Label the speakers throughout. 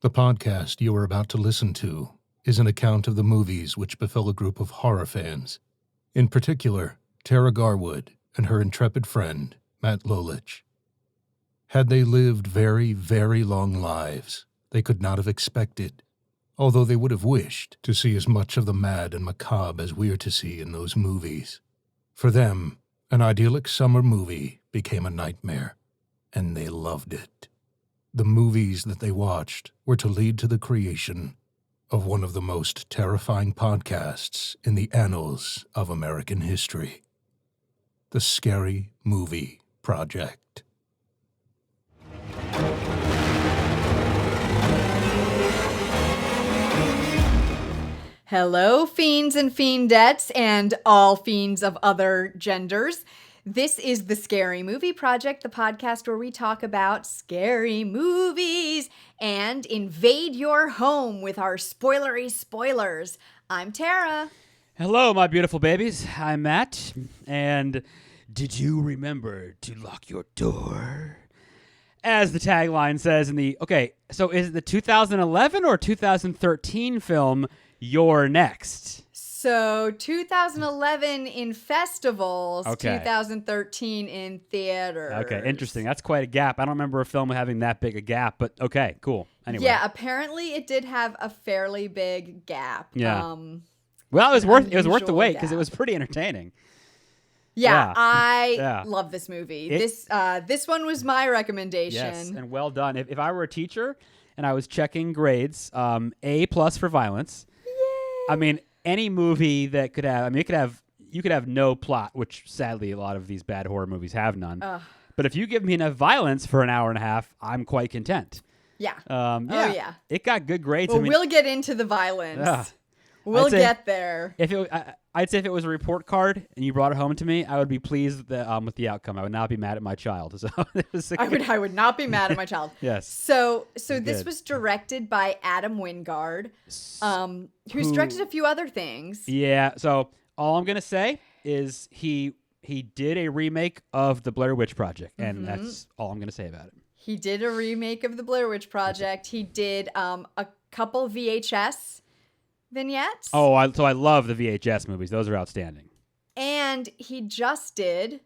Speaker 1: The podcast you are about to listen to is an account of the movies which befell a group of horror fans, in particular, Tara Garwood and her intrepid friend, Matt Lolich. Had they lived very, very long lives, they could not have expected, although they would have wished, to see as much of the mad and macabre as we're to see in those movies. For them, an idyllic summer movie became a nightmare, and they loved it. The movies that they watched were to lead to the creation of one of the most terrifying podcasts in the annals of American history. The Scary Movie Project.
Speaker 2: Hello, fiends and fiendettes, and all fiends of other genders. This is the Scary Movie Project, the podcast where we talk about scary movies and invade your home with our spoilery spoilers. I'm Tara.
Speaker 3: Hello, my beautiful babies. I'm Matt. And did you remember to lock your door? As the tagline says in the... Okay, so is it the 2011 or 2013 film You're Next?
Speaker 2: So 2011 in festivals,
Speaker 3: Okay.
Speaker 2: 2013 in theaters.
Speaker 3: Okay, interesting. That's quite a gap. I don't remember a film having that big a gap, but okay, cool. Anyway.
Speaker 2: Yeah, apparently it did have a fairly big gap.
Speaker 3: Yeah. Well, it was worth the wait because it
Speaker 2: gap.
Speaker 3: was pretty entertaining.
Speaker 2: Yeah,
Speaker 3: Yeah.
Speaker 2: I love this movie. This one was my recommendation.
Speaker 3: Yes, and well done. If I were a teacher and I was checking grades, A+ for violence.
Speaker 2: Yay.
Speaker 3: I mean, any movie that could have, you could have no plot, which sadly a lot of these bad horror movies have none. But if you give me enough violence for an hour and a half, I'm quite content.
Speaker 2: Yeah.
Speaker 3: Yeah. It got good grades.
Speaker 2: Well, we'll get into the violence. We'll get there.
Speaker 3: I'd say if it was a report card and you brought it home to me, I would be pleased with the outcome. I would not be mad at my child. So
Speaker 2: I would not be mad at my child.
Speaker 3: Yes.
Speaker 2: So this was directed by Adam Wingard, who's directed a few other things.
Speaker 3: Yeah. So all I'm gonna say is he did a remake of the Blair Witch Project, and that's all I'm gonna say about it.
Speaker 2: He did a remake of the Blair Witch Project. He did a couple VHS vignettes.
Speaker 3: Oh, so I love the VHS movies. Those are outstanding.
Speaker 2: And he just did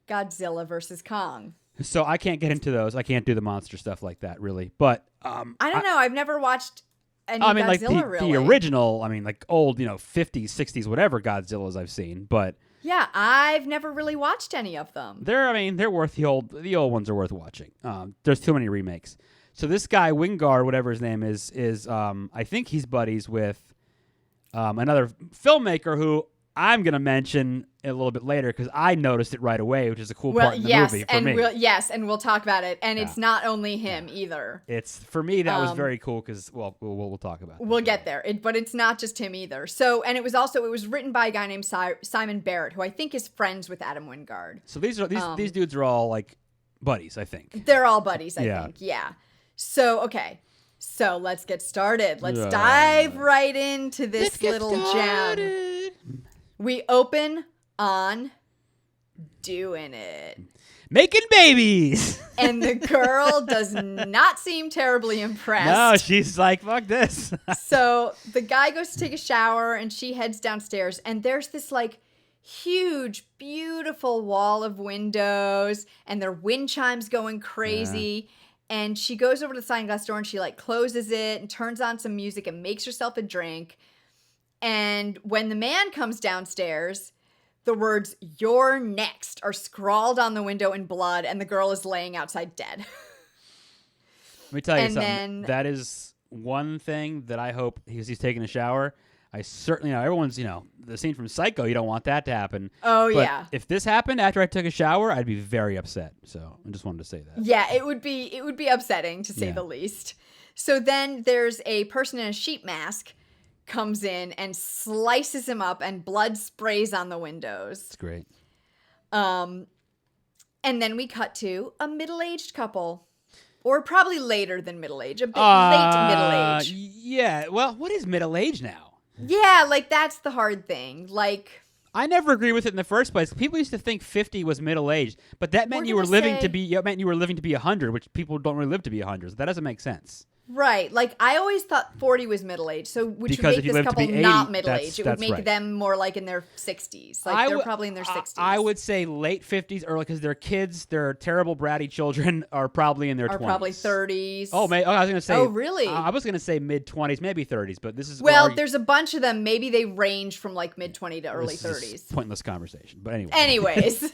Speaker 2: Godzilla vs. Kong.
Speaker 3: So I can't get into those. I can't do the monster stuff like that, really. But
Speaker 2: I don't know. I've never watched any Godzilla,
Speaker 3: like
Speaker 2: really.
Speaker 3: the original, like old, 50s, 60s, whatever Godzillas I've seen. But
Speaker 2: yeah, I've never really watched any of them.
Speaker 3: They're worth the old ones are worth watching. There's too many remakes. So this guy Wingard, whatever his name is I think he's buddies with another filmmaker who I'm going to mention a little bit later because I noticed it right away, which is a cool part in the movie for me.
Speaker 2: And we'll talk about it. And it's not only him either.
Speaker 3: It's for me that was very cool because we'll talk about it.
Speaker 2: We'll get there, but it's not just him either. So, and it was written by a guy named Simon Barrett, who I think is friends with Adam Wingard.
Speaker 3: So these dudes are all like buddies, I think.
Speaker 2: They're all buddies, I think. Yeah. So okay. So let's get started. Let's dive right into this little gem. We open on doing it.
Speaker 3: Making babies.
Speaker 2: And the girl does not seem terribly impressed.
Speaker 3: No, she's like, fuck this.
Speaker 2: So the guy goes to take a shower and she heads downstairs and there's this like huge, beautiful wall of windows and their wind chimes going crazy. Yeah. And she goes over to the sliding glass door and she like closes it and turns on some music and makes herself a drink. And when the man comes downstairs, the words "You're next" are scrawled on the window in blood and the girl is laying outside dead.
Speaker 3: Let me tell you something. That is one thing that I hope, because he's taking a shower, I certainly, everyone's, the scene from Psycho, you don't want that to happen.
Speaker 2: Oh,
Speaker 3: but
Speaker 2: yeah.
Speaker 3: if this happened after I took a shower, I'd be very upset. So I just wanted to say that.
Speaker 2: Yeah, it would be upsetting, to say the least. So then there's a person in a sheep mask comes in and slices him up and blood sprays on the windows.
Speaker 3: It's great.
Speaker 2: And then we cut to a middle-aged couple. Or probably later than middle-age. A bit late middle-age.
Speaker 3: Yeah, well, what is middle-age now?
Speaker 2: Yeah, like that's the hard thing. Like,
Speaker 3: I never agree with it in the first place. People used to think 50 was middle-aged, but that meant you were living to be 100, which people don't really live to be 100. So that doesn't make sense.
Speaker 2: Right. Like, I always thought 40 was middle-aged. So would
Speaker 3: Because
Speaker 2: you
Speaker 3: if
Speaker 2: make
Speaker 3: you
Speaker 2: this
Speaker 3: live to
Speaker 2: couple
Speaker 3: be 80,
Speaker 2: not middle-aged?
Speaker 3: that's
Speaker 2: It would make
Speaker 3: right.
Speaker 2: them more like in their 60s. Like, they're probably in their 60s.
Speaker 3: I would say late 50s, early, because their kids, their terrible bratty children, are probably in their 20s.
Speaker 2: Are probably 30s.
Speaker 3: Oh, I was going to say.
Speaker 2: Oh, really?
Speaker 3: I was going to say mid-20s, maybe 30s, but this is.
Speaker 2: Well, there's a bunch of them. Maybe they range from like mid-20 to early
Speaker 3: this is
Speaker 2: 30s.
Speaker 3: a pointless conversation, but anyway.
Speaker 2: Anyways.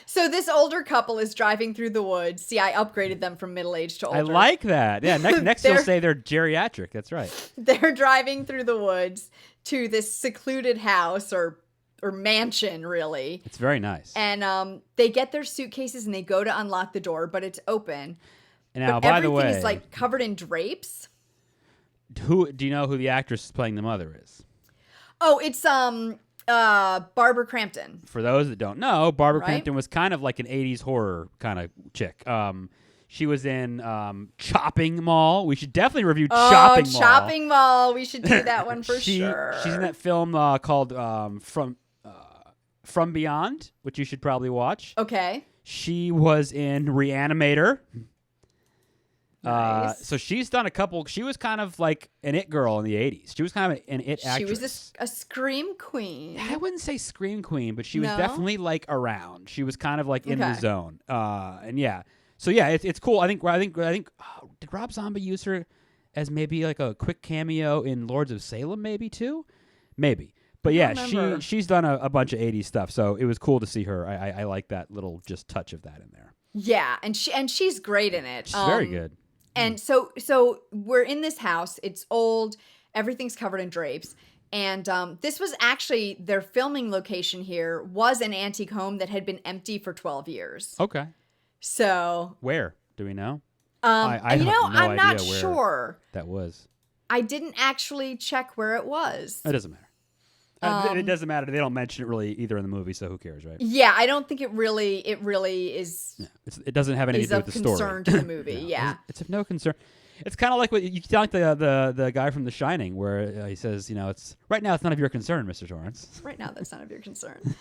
Speaker 2: So this older couple is driving through the woods. See, I upgraded them from middle-aged to older.
Speaker 3: I like that. Yeah, next you'll say they're geriatric. That's right.
Speaker 2: They're driving through the woods to this secluded house or mansion, really.
Speaker 3: It's very nice.
Speaker 2: And they get their suitcases and they go to unlock the door, but it's open.
Speaker 3: And now,
Speaker 2: but
Speaker 3: by the way,
Speaker 2: everything is like covered in drapes.
Speaker 3: Who do you know who the actress playing the mother is?
Speaker 2: Oh, it's Barbara Crampton.
Speaker 3: For those that don't know, Barbara
Speaker 2: Right?
Speaker 3: Crampton was kind of like an 80s horror kind of chick. She was in Chopping Mall. We should definitely review Chopping Mall.
Speaker 2: Chopping Mall. We should do that one for sure.
Speaker 3: She's in that film called From Beyond, which you should probably watch.
Speaker 2: Okay.
Speaker 3: She was in Reanimator.
Speaker 2: Nice.
Speaker 3: So she's done a couple. She was kind of like an it girl in the 80s. She was kind of an it actress.
Speaker 2: She was a scream queen.
Speaker 3: I wouldn't say scream queen, but she was
Speaker 2: No?
Speaker 3: definitely like around. She was kind of like in the
Speaker 2: Okay.
Speaker 3: zone. And yeah, so yeah, it's cool. I think did Rob Zombie use her as maybe like a quick cameo in Lords of Salem, maybe too, maybe. But
Speaker 2: I
Speaker 3: yeah,
Speaker 2: don't remember.
Speaker 3: she's done a bunch of 80s stuff, so it was cool to see her. I like that little just touch of that in there.
Speaker 2: Yeah, and she's great in it.
Speaker 3: She's very good.
Speaker 2: And so we're in this house. It's old. Everything's covered in drapes. And this was actually their filming location here was an antique home that had been empty for 12 years.
Speaker 3: Okay.
Speaker 2: So
Speaker 3: Where? Do we know?
Speaker 2: I
Speaker 3: have no
Speaker 2: I'm not
Speaker 3: idea where
Speaker 2: sure.
Speaker 3: That was.
Speaker 2: I didn't actually check where it was.
Speaker 3: It doesn't matter. It doesn't matter. They don't mention it really either in the movie, so who cares, right?
Speaker 2: Yeah, I don't think it really is.
Speaker 3: Yeah. It doesn't have anything
Speaker 2: Is
Speaker 3: to do
Speaker 2: of
Speaker 3: with the story.
Speaker 2: concern to the movie.
Speaker 3: No,
Speaker 2: Yeah.
Speaker 3: It's of no concern. It's kind of like what you sound like the guy from The Shining, where he says, it's right now. It's none of your concern, Mr. Torrance.
Speaker 2: Right now, that's none of your concern.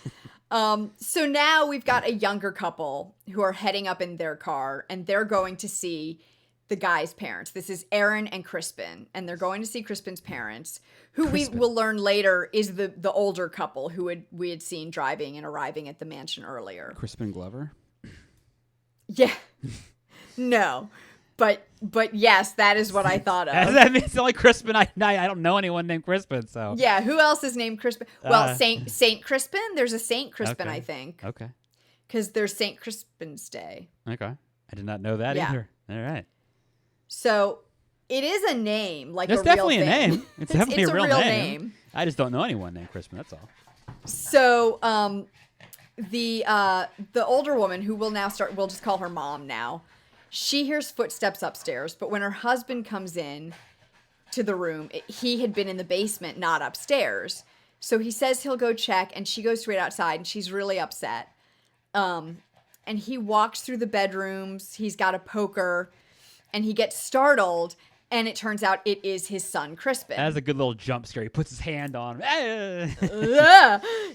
Speaker 2: So now we've got a younger couple who are heading up in their car, and they're going to see the guy's parents. This is Erin and Crispin, and they're going to see Crispin's parents, who
Speaker 3: Crispin.
Speaker 2: we will learn later is the older couple who we had seen driving and arriving at the mansion earlier.
Speaker 3: Crispin Glover.
Speaker 2: Yeah. No. But yes, that is what I thought of.
Speaker 3: That means it's only Crispin. I don't know anyone named Crispin, so.
Speaker 2: Yeah, who else is named Crispin? Well, Saint Crispin. There's a Saint Crispin,
Speaker 3: Okay.
Speaker 2: I think,
Speaker 3: Okay.
Speaker 2: because there's Saint Crispin's Day.
Speaker 3: Okay. I did not know that
Speaker 2: Yeah.
Speaker 3: either. All right.
Speaker 2: So it is a name, like
Speaker 3: It's
Speaker 2: a real
Speaker 3: definitely
Speaker 2: thing.
Speaker 3: a name. It's definitely
Speaker 2: it's
Speaker 3: a real name. I just don't know anyone named Crispin. That's all.
Speaker 2: So the older woman who will now start, we'll just call her mom now. She hears footsteps upstairs, but when her husband comes in to the room, he had been in the basement, not upstairs. So he says he'll go check, and she goes straight outside, and she's really upset. And he walks through the bedrooms. He's got a poker, and he gets startled, and it turns out it is his son, Crispin.
Speaker 3: That was a good little jump scare. He puts his hand on him.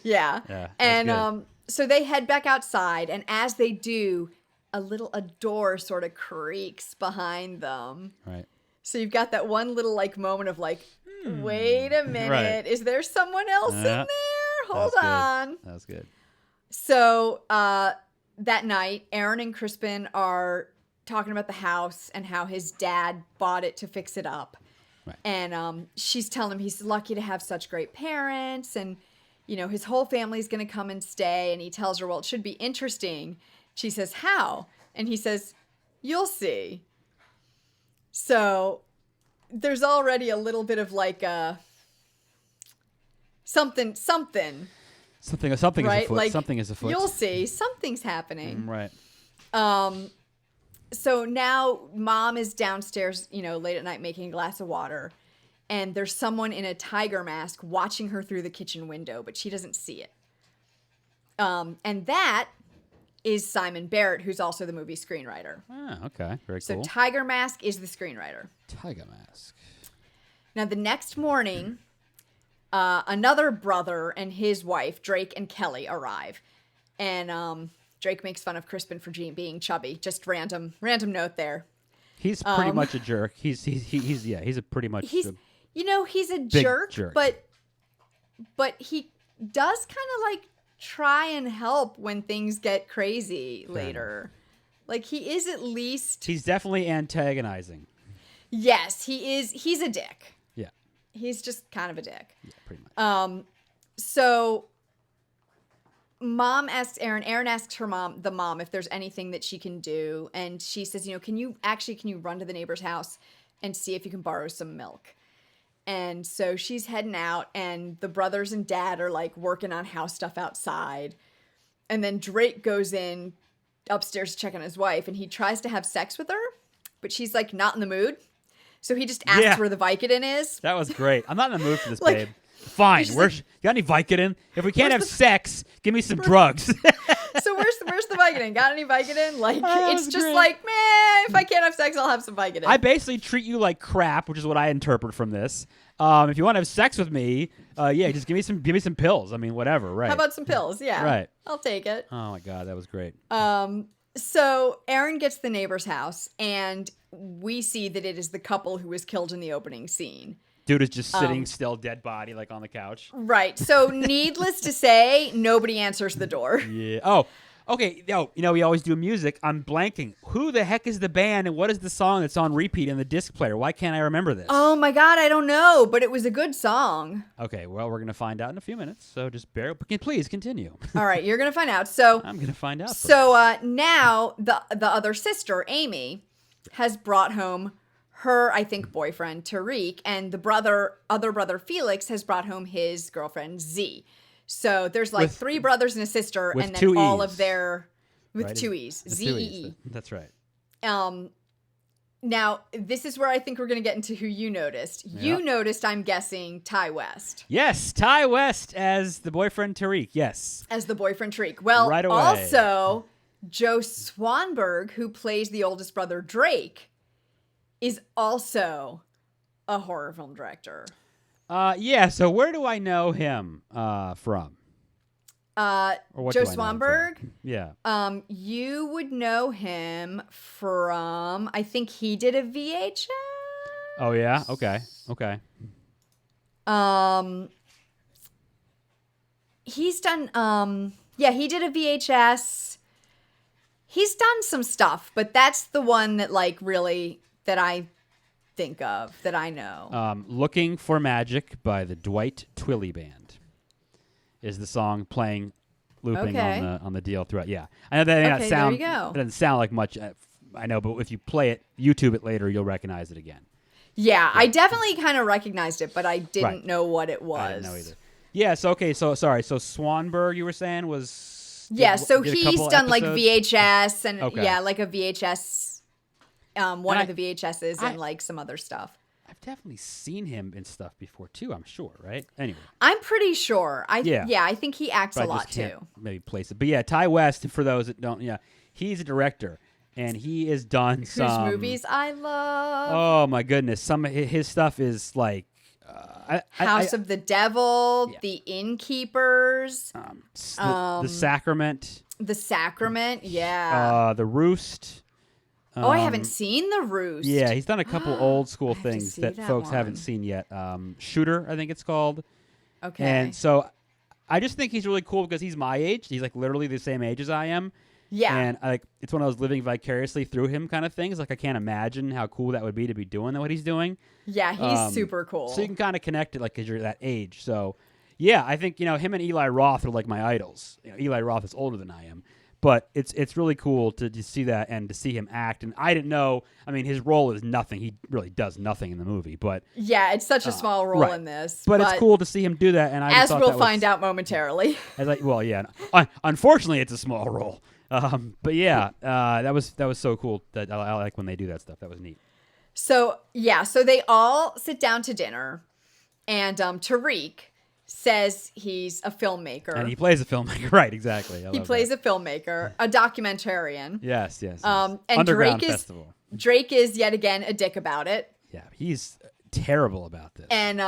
Speaker 2: Yeah.
Speaker 3: that's
Speaker 2: And
Speaker 3: good.
Speaker 2: So they head back outside, and as they do, a door sort of creaks behind them.
Speaker 3: Right.
Speaker 2: So you've got that one little like moment of like, wait a minute,
Speaker 3: Right.
Speaker 2: is there someone else in there? Hold on.
Speaker 3: That was good.
Speaker 2: So that night, Erin and Crispin are talking about the house and how his dad bought it to fix it up.
Speaker 3: Right.
Speaker 2: And she's telling him he's lucky to have such great parents, and his whole family's going to come and stay. And he tells her, well, it should be interesting. She says, how? And he says, you'll see. So there's already a little bit of like something.
Speaker 3: Something
Speaker 2: Right?
Speaker 3: is afoot.
Speaker 2: Like,
Speaker 3: Something is afoot.
Speaker 2: You'll see. Something's happening.
Speaker 3: Right.
Speaker 2: So now mom is downstairs, late at night making a glass of water. And there's someone in a tiger mask watching her through the kitchen window, but she doesn't see it. And that is Simon Barrett, who's also the movie screenwriter.
Speaker 3: Ah, okay. Very
Speaker 2: So
Speaker 3: cool.
Speaker 2: Tiger Mask is the screenwriter.
Speaker 3: Tiger Mask.
Speaker 2: Now, the next morning, another brother and his wife, Drake and Kelly, arrive. And Drake makes fun of Crispin for being chubby. Just random note there.
Speaker 3: He's pretty much a jerk. He's a pretty much.
Speaker 2: He's a
Speaker 3: big
Speaker 2: jerk,
Speaker 3: jerk.
Speaker 2: but he does kind of like try and help when things get crazy later. Like he is at least.
Speaker 3: He's definitely antagonizing.
Speaker 2: Yes, he is. He's a dick.
Speaker 3: Yeah.
Speaker 2: He's just kind of a dick.
Speaker 3: Yeah, pretty much.
Speaker 2: So Mom asks Erin asks the mom, if there's anything that she can do. And she says, can you run to the neighbor's house and see if you can borrow some milk? And so she's heading out, and the brothers and dad are like working on house stuff outside. And then Drake goes in upstairs to check on his wife, and he tries to have sex with her, but she's like not in the mood. So he just asks where the Vicodin is.
Speaker 3: That was great. I'm not in the mood for this,
Speaker 2: Like,
Speaker 3: babe. Fine. You
Speaker 2: like,
Speaker 3: got any Vicodin? If we can't have sex, give me some drugs.
Speaker 2: So where's the Vicodin? Got any Vicodin? Like, it's just
Speaker 3: great.
Speaker 2: like, man, if I can't have sex, I'll have some Vicodin.
Speaker 3: I basically treat you like crap, which is what I interpret from this. If you want to have sex with me, just give me some pills. I mean, whatever, right?
Speaker 2: How about some pills? Yeah.
Speaker 3: Right.
Speaker 2: I'll take it.
Speaker 3: Oh my God, that was great.
Speaker 2: So Erin gets to the neighbor's house, and we see that it is the couple who was killed in the opening scene.
Speaker 3: Dude is just sitting still, dead body, like on the couch.
Speaker 2: Right. So needless to say, nobody answers the door.
Speaker 3: Yeah. Oh, okay. We always do music. I'm blanking. Who the heck is the band, and what is the song that's on repeat in the disc player? Why can't I remember this?
Speaker 2: Oh my God, I don't know, but it was a good song.
Speaker 3: Okay. Well, we're gonna find out in a few minutes. So just please continue.
Speaker 2: All right, you're gonna find out. So
Speaker 3: I'm gonna find out.
Speaker 2: So now the other sister, Amy, has brought home her, I think, boyfriend, Tariq, and the other brother, Felix, has brought home his girlfriend, Z. So there's like three brothers and a sister, and then all of their, with two E's, Z-E-E.
Speaker 3: That's right.
Speaker 2: Now, this is where I think we're going to get into who you noticed.
Speaker 3: Yep.
Speaker 2: You noticed, I'm guessing, Ty West.
Speaker 3: Yes, Ty West as the boyfriend Tariq, yes.
Speaker 2: As the boyfriend Tariq. Well,
Speaker 3: right away.
Speaker 2: Also, Joe Swanberg, who plays the oldest brother, Drake, is also a horror film director.
Speaker 3: So where do I know him from?
Speaker 2: Joe Swanberg?
Speaker 3: Yeah.
Speaker 2: You would know him from, I think he did a VHS.
Speaker 3: Oh yeah? Okay.
Speaker 2: He's done he did a VHS. He's done some stuff, but that's the one that that I think of, that I know.
Speaker 3: Looking for Magic by the Dwight Twilley Band is the song looping on the deal throughout. Yeah. I know that
Speaker 2: there you go.
Speaker 3: It doesn't sound like much. I know, but if you play it, YouTube it later, you'll recognize it again.
Speaker 2: Yeah. I definitely kind of recognized it, but I didn't know what it was.
Speaker 3: I didn't know either. Yeah, so sorry. So Swanberg, you were saying, was...
Speaker 2: Yeah, so
Speaker 3: did
Speaker 2: he's done
Speaker 3: episodes?
Speaker 2: like VHS and
Speaker 3: Okay.
Speaker 2: like a VHS, one of the VHSs and like some other stuff.
Speaker 3: I've definitely seen him in stuff before too, I'm sure, right? Anyway.
Speaker 2: I'm pretty sure. I think he acts
Speaker 3: But
Speaker 2: a
Speaker 3: I
Speaker 2: lot
Speaker 3: just can't
Speaker 2: too.
Speaker 3: maybe place it. But yeah, Ty West, for those that don't, he's a director. And he has done
Speaker 2: Whose
Speaker 3: some...
Speaker 2: movies I love.
Speaker 3: Oh my goodness. Some of his stuff is like...
Speaker 2: House of the Devil, The Innkeepers,
Speaker 3: the Sacrament.
Speaker 2: The Sacrament, yeah.
Speaker 3: The Roost.
Speaker 2: I haven't seen The Roost.
Speaker 3: Yeah, he's done a couple old school
Speaker 2: have to
Speaker 3: things
Speaker 2: see
Speaker 3: that
Speaker 2: that
Speaker 3: folks
Speaker 2: one.
Speaker 3: haven't seen yet. Shooter, I think it's called.
Speaker 2: Okay.
Speaker 3: And so I just think he's really cool because he's my age. He's like literally the same age as I am.
Speaker 2: Yeah.
Speaker 3: And it's one of those living vicariously through him kind of things. Like I can't imagine how cool that would be to be doing what he's doing.
Speaker 2: Yeah, he's super cool.
Speaker 3: So you can kind of connect it like because you're that age. So yeah, I think him and Eli Roth are like my idols. Eli Roth is older than I am. But it's really cool to see that and to see him act. And I didn't know. I mean, his role is nothing. He really does nothing in the movie. But
Speaker 2: yeah, it's such a small role
Speaker 3: right.
Speaker 2: in this.
Speaker 3: But it's cool to see him do that. And I
Speaker 2: as we'll find out momentarily.
Speaker 3: Unfortunately, it's a small role. But yeah, that was so cool. That I like when they do that stuff. That was neat.
Speaker 2: So they all sit down to dinner, and Tariq says he's a filmmaker.
Speaker 3: And he plays a filmmaker, right? Exactly.
Speaker 2: He plays a filmmaker, a documentarian.
Speaker 3: Yes.
Speaker 2: And
Speaker 3: Underground Festival.
Speaker 2: Drake is yet again a dick about it.
Speaker 3: Yeah, he's terrible about this.
Speaker 2: And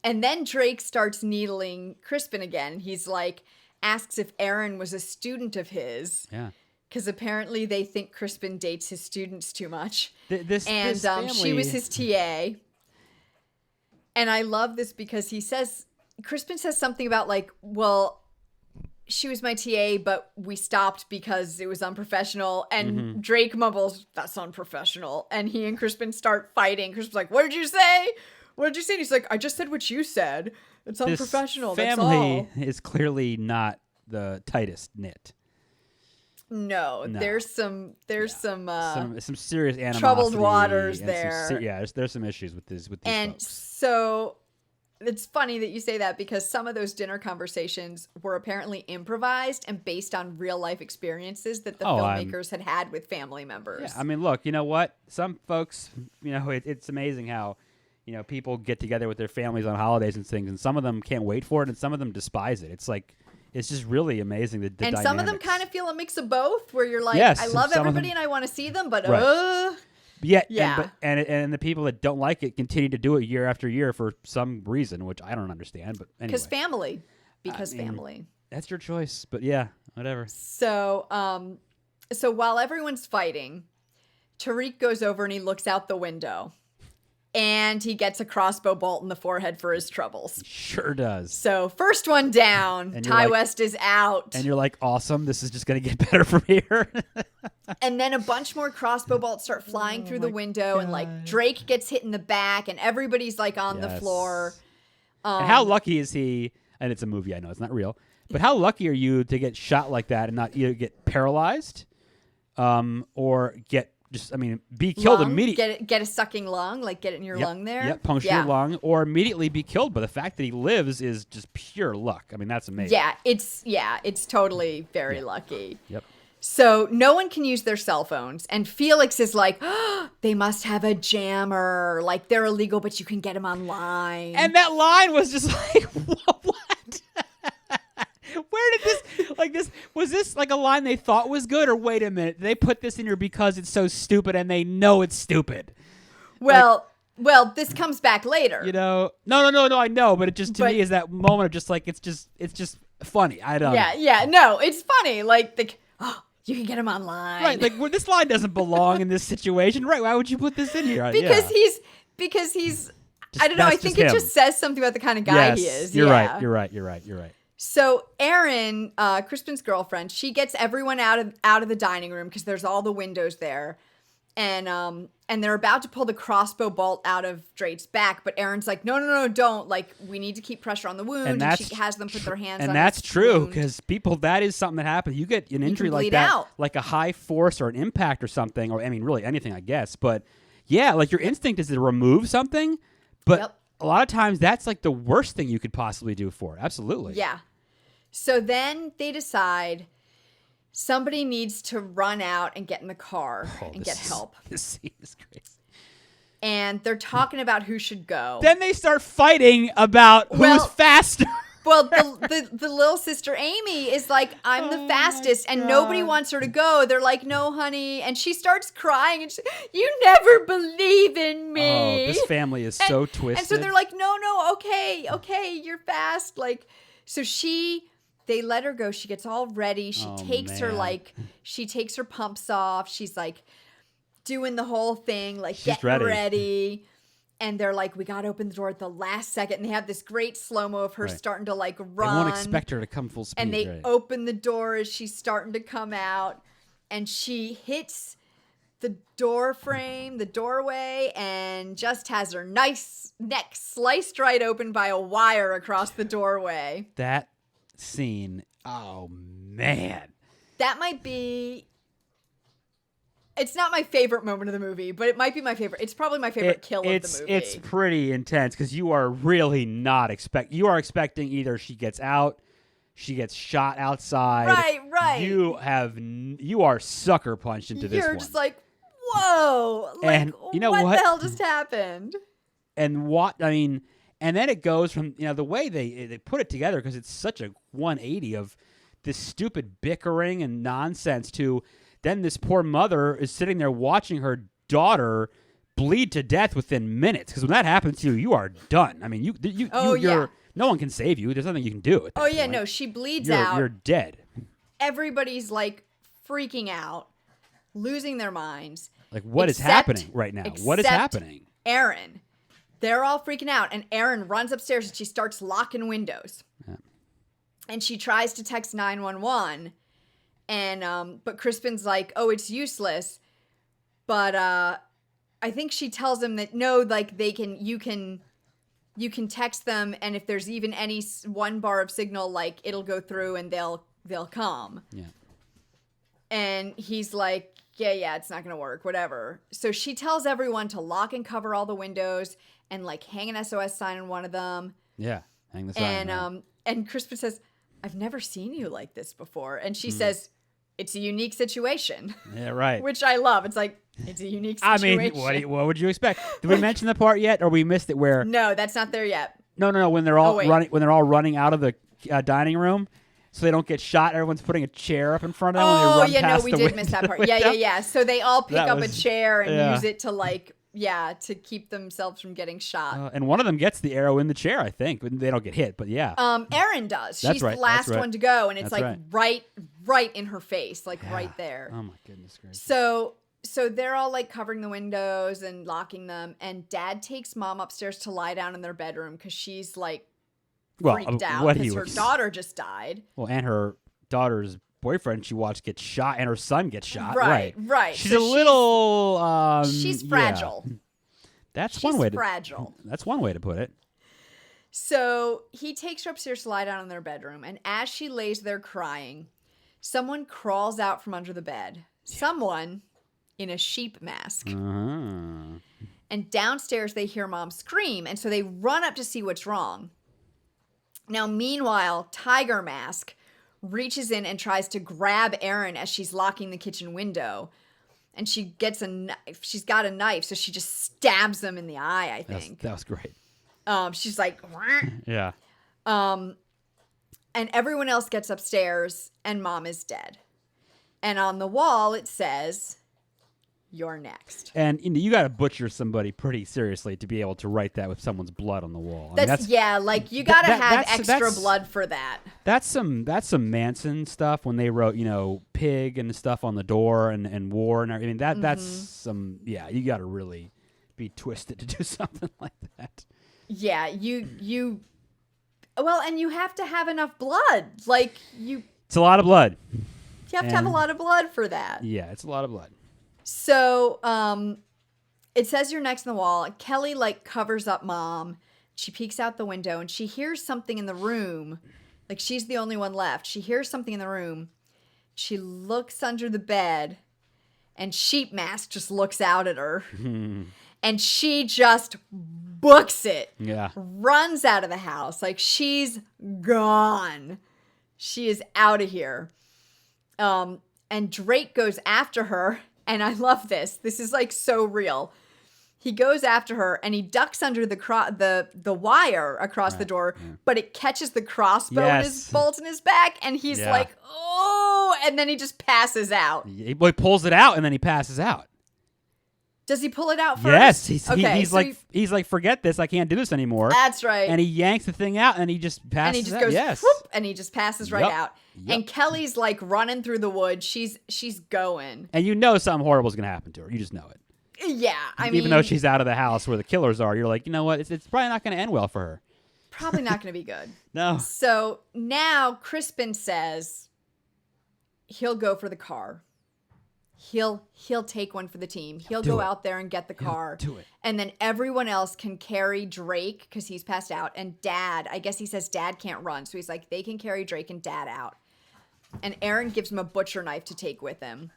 Speaker 2: then Drake starts needling Crispin again. He's like, asks if Erin was a student of his.
Speaker 3: Yeah.
Speaker 2: because apparently they think Crispin dates his students too much.
Speaker 3: This
Speaker 2: She
Speaker 3: family...
Speaker 2: was his TA. And I love this because Crispin says something about like, well, she was my TA, but we stopped because it was unprofessional. And Drake mumbles, that's unprofessional. And he and Crispin start fighting. Crispin's like, what did you say? What did you say? And he's like, I just said what you said. It's unprofessional.
Speaker 3: This family is clearly not the tightest knit.
Speaker 2: No, there's some
Speaker 3: serious animosity,
Speaker 2: troubled waters there.
Speaker 3: There's some issues with these
Speaker 2: and
Speaker 3: folks.
Speaker 2: So it's funny that you say that because some of those dinner conversations were apparently improvised and based on real life experiences that the filmmakers had with family members.
Speaker 3: Yeah, I mean, look, you know what? Some folks, it's amazing how, people get together with their families on holidays and things, and some of them can't wait for it, and some of them despise it. It's like, it's just really amazing. And
Speaker 2: dynamics. Some of them kind of feel a mix of both, where you're like,
Speaker 3: yes,
Speaker 2: I love everybody and I want to see them, but
Speaker 3: Yeah. And the people that don't like it continue to do it year after year for some reason, which I don't understand. But anyway.
Speaker 2: Because family.
Speaker 3: That's your choice. But yeah, whatever.
Speaker 2: So while everyone's fighting, Tariq goes over and he looks out the window. And he gets a crossbow bolt in the forehead for his troubles.
Speaker 3: Sure does.
Speaker 2: So first one down, Ty West is out.
Speaker 3: And you're like, awesome, this is just going to get better from here.
Speaker 2: And then a bunch more crossbow bolts start flying through the window. God. And like Drake gets hit in the back and everybody's like on the floor.
Speaker 3: And how lucky is he, and it's a movie, I know, it's not real, but how lucky are you to get shot like that and not either get paralyzed or be killed immediately.
Speaker 2: Get a sucking lung, like get it in your lung there.
Speaker 3: Yep, puncture your lung, or immediately be killed. But the fact that he lives is just pure luck. I mean, that's amazing.
Speaker 2: It's totally very lucky.
Speaker 3: Yep.
Speaker 2: So no one can use their cell phones, and Felix is like, oh, they must have a jammer. Like they're illegal, but you can get them online.
Speaker 3: And that line was just like, what? Where did was this like a line they thought was good, or wait a minute, they put this in here because it's so stupid and they know it's stupid?
Speaker 2: Well, this comes back later.
Speaker 3: No, I know, but it just to me is that moment of just like it's just funny. I don't.
Speaker 2: Yeah, no, it's funny. Like you can get them online,
Speaker 3: right? Like this line doesn't belong in this situation, right? Why would you put this in here?
Speaker 2: Because he's. I don't know. I think it just says something about the kind of guy he is.
Speaker 3: You're right.
Speaker 2: So Erin, Crispin's girlfriend, she gets everyone out of the dining room because there's all the windows there, and they're about to pull the crossbow bolt out of Drake's back, but Erin's like, no, don't. Like we need to keep pressure on the wound, and she has them put their hands.
Speaker 3: And
Speaker 2: on
Speaker 3: that's true
Speaker 2: wound.
Speaker 3: Because that is something that happens. You get an injury like that, like a high force or an impact or something, or I mean, really anything, I guess. But yeah, like your instinct is to remove something, but a lot of times that's like the worst thing you could possibly do for it. Absolutely.
Speaker 2: Yeah. So then they decide somebody needs to run out and get in the car and get help.
Speaker 3: This scene is crazy.
Speaker 2: And they're talking about who should go.
Speaker 3: Then they start fighting about who's faster.
Speaker 2: Well, the little sister Amy is like, I'm the fastest, and nobody wants her to go. They're like, no, honey. And she starts crying, and you never believe in me.
Speaker 3: Oh, this family is so twisted.
Speaker 2: And so they're like, no, okay, you're fast. Like, so they let her go. She gets all ready. She takes her pumps off. She's like doing the whole thing, like
Speaker 3: she's
Speaker 2: getting ready. And they're like, we got to open the door at the last second. And they have this great slow-mo of her starting to like run.
Speaker 3: They won't expect her to come full speed.
Speaker 2: And they open the door as she's starting to come out. And she hits the door frame, the doorway, and just has her nice neck sliced right open by a wire across the doorway.
Speaker 3: That scene, oh man.
Speaker 2: That might be... It's not my favorite moment of the movie, but it might be my favorite. It's probably my favorite kill of the movie.
Speaker 3: It's pretty intense because you are really not you are expecting either she gets out, she gets shot outside.
Speaker 2: Right.
Speaker 3: You are sucker punched into this one.
Speaker 2: You're just like, whoa. Like,
Speaker 3: and you know
Speaker 2: what the hell just happened?
Speaker 3: And and then it goes from, the way they put it together, because it's such a 180 of this stupid bickering and nonsense to then this poor mother is sitting there watching her daughter bleed to death within minutes. Because when that happens to you, you are done. I mean, you're no one can save you. There's nothing you can do. At that point.
Speaker 2: No, she bleeds out.
Speaker 3: You're dead.
Speaker 2: Everybody's like freaking out, losing their minds.
Speaker 3: Like, what is
Speaker 2: Except-
Speaker 3: happening right now? What is
Speaker 2: except
Speaker 3: happening?
Speaker 2: Erin. They're all freaking out, and Erin runs upstairs and she starts locking windows.
Speaker 3: Yeah.
Speaker 2: And she tries to text 911, and but Crispin's like, "Oh, it's useless." But I think she tells him that no, like you can text them, and if there's even any one bar of signal, like it'll go through and they'll come.
Speaker 3: Yeah.
Speaker 2: And he's like, yeah, it's not gonna work, whatever. So she tells everyone to lock and cover all the windows and like hang an SOS sign on one of them.
Speaker 3: Yeah. Hang the sign.
Speaker 2: And Crispin says, "I've never seen you like this before." And she says, "It's a unique situation."
Speaker 3: Yeah, right.
Speaker 2: Which I love. It's like, it's a unique situation.
Speaker 3: I mean, what would you expect? Did we mention the part yet, or we missed it? Where?
Speaker 2: No, that's not there yet.
Speaker 3: No. When they're all
Speaker 2: wait.
Speaker 3: running out of the dining room, so they don't get shot. Everyone's putting a chair up in front of them.
Speaker 2: Oh,
Speaker 3: when they run
Speaker 2: yeah, no,
Speaker 3: past
Speaker 2: we
Speaker 3: the
Speaker 2: did
Speaker 3: window.
Speaker 2: miss that part. Yeah. So they all pick
Speaker 3: That
Speaker 2: up a
Speaker 3: was-
Speaker 2: chair and
Speaker 3: yeah.
Speaker 2: use it to like, to keep themselves from getting shot.
Speaker 3: And one of them gets the arrow in the chair, I think. They don't get hit, but yeah.
Speaker 2: Erin does.
Speaker 3: That's
Speaker 2: She's
Speaker 3: right,
Speaker 2: the last
Speaker 3: that's right.
Speaker 2: one to go, and it's
Speaker 3: That's
Speaker 2: like right in her face, like
Speaker 3: Yeah.
Speaker 2: right there.
Speaker 3: Oh my goodness gracious.
Speaker 2: So they're all like covering the windows and locking them, and Dad takes Mom upstairs to lie down in their bedroom because she's like freaked out
Speaker 3: what
Speaker 2: because
Speaker 3: he
Speaker 2: her
Speaker 3: was-
Speaker 2: daughter just died.
Speaker 3: Well, and her daughter's boyfriend she watched get shot, and her son gets shot.
Speaker 2: Right.
Speaker 3: She's
Speaker 2: So
Speaker 3: a little.
Speaker 2: she's
Speaker 3: yeah.
Speaker 2: fragile.
Speaker 3: That's
Speaker 2: She's
Speaker 3: one way to.
Speaker 2: fragile.
Speaker 3: That's one way to put it.
Speaker 2: So he takes her upstairs to lie down in their bedroom, and as she lays there crying, someone crawls out from under the bed. Someone in a sheep mask.
Speaker 3: Uh-huh.
Speaker 2: And downstairs they hear Mom scream, and so they run up to see what's wrong. Now, meanwhile, Tiger Mask reaches in and tries to grab Erin as she's locking the kitchen window. And she gets a knife. She's got a knife, so she just stabs him in the eye, I think.
Speaker 3: That was great.
Speaker 2: She's like, "Wah."
Speaker 3: Yeah.
Speaker 2: And everyone else gets upstairs, and Mom is dead. And on the wall, it says, "You're next."
Speaker 3: And you got to butcher somebody pretty seriously to be able to write that with someone's blood on the wall. I mean,
Speaker 2: like you gotta have extra
Speaker 3: that's-
Speaker 2: blood for that.
Speaker 3: That's some Manson stuff when they wrote, pig and stuff on the door and war and everything. That's some you got to really be twisted to do something like that.
Speaker 2: Yeah, well, and you have to have enough blood. Like
Speaker 3: It's a lot of blood.
Speaker 2: you have to have a lot of blood for that.
Speaker 3: Yeah, it's a lot of blood.
Speaker 2: So, it says "You're next" on the wall. Kelly covers up Mom. She peeks out the window and she hears something in the room. Like she's the only one left. She hears something in the room. She looks under the bed, and Sheep Mask just looks out at her. And she just books it.
Speaker 3: Yeah.
Speaker 2: Runs out of the house. Like she's gone. She is out of here. And Drake goes after her. And I love this. This is so real. He goes after her and he ducks under the wire across the door, but it catches the crossbow in his bolt in his back, and he's like, "Oh!" And then he just passes out.
Speaker 3: He pulls it out and then he passes out.
Speaker 2: Does he pull it out first?
Speaker 3: Yes, he's like, "Forget this! I can't do this anymore."
Speaker 2: That's right.
Speaker 3: And he yanks the thing out and he just passes.
Speaker 2: And he just
Speaker 3: out.
Speaker 2: goes,
Speaker 3: yes,
Speaker 2: whoop, and he just passes right
Speaker 3: Yep.
Speaker 2: out.
Speaker 3: Yep.
Speaker 2: And Kelly's running through the woods. She's going.
Speaker 3: And something horrible is going to happen to her. You just know it.
Speaker 2: Yeah,
Speaker 3: Even though she's out of the house where the killers are, you're like, you know what? It's probably not going to end well for her.
Speaker 2: probably not going to be good.
Speaker 3: No.
Speaker 2: So now Crispin says he'll go for the car. He'll take one for the team. He'll go out there and get the car.
Speaker 3: do it.
Speaker 2: And then everyone else can carry Drake because he's passed out. And Dad, I guess he says Dad can't run. So he's like, they can carry Drake and Dad out. And Erin gives him a butcher knife to take with him.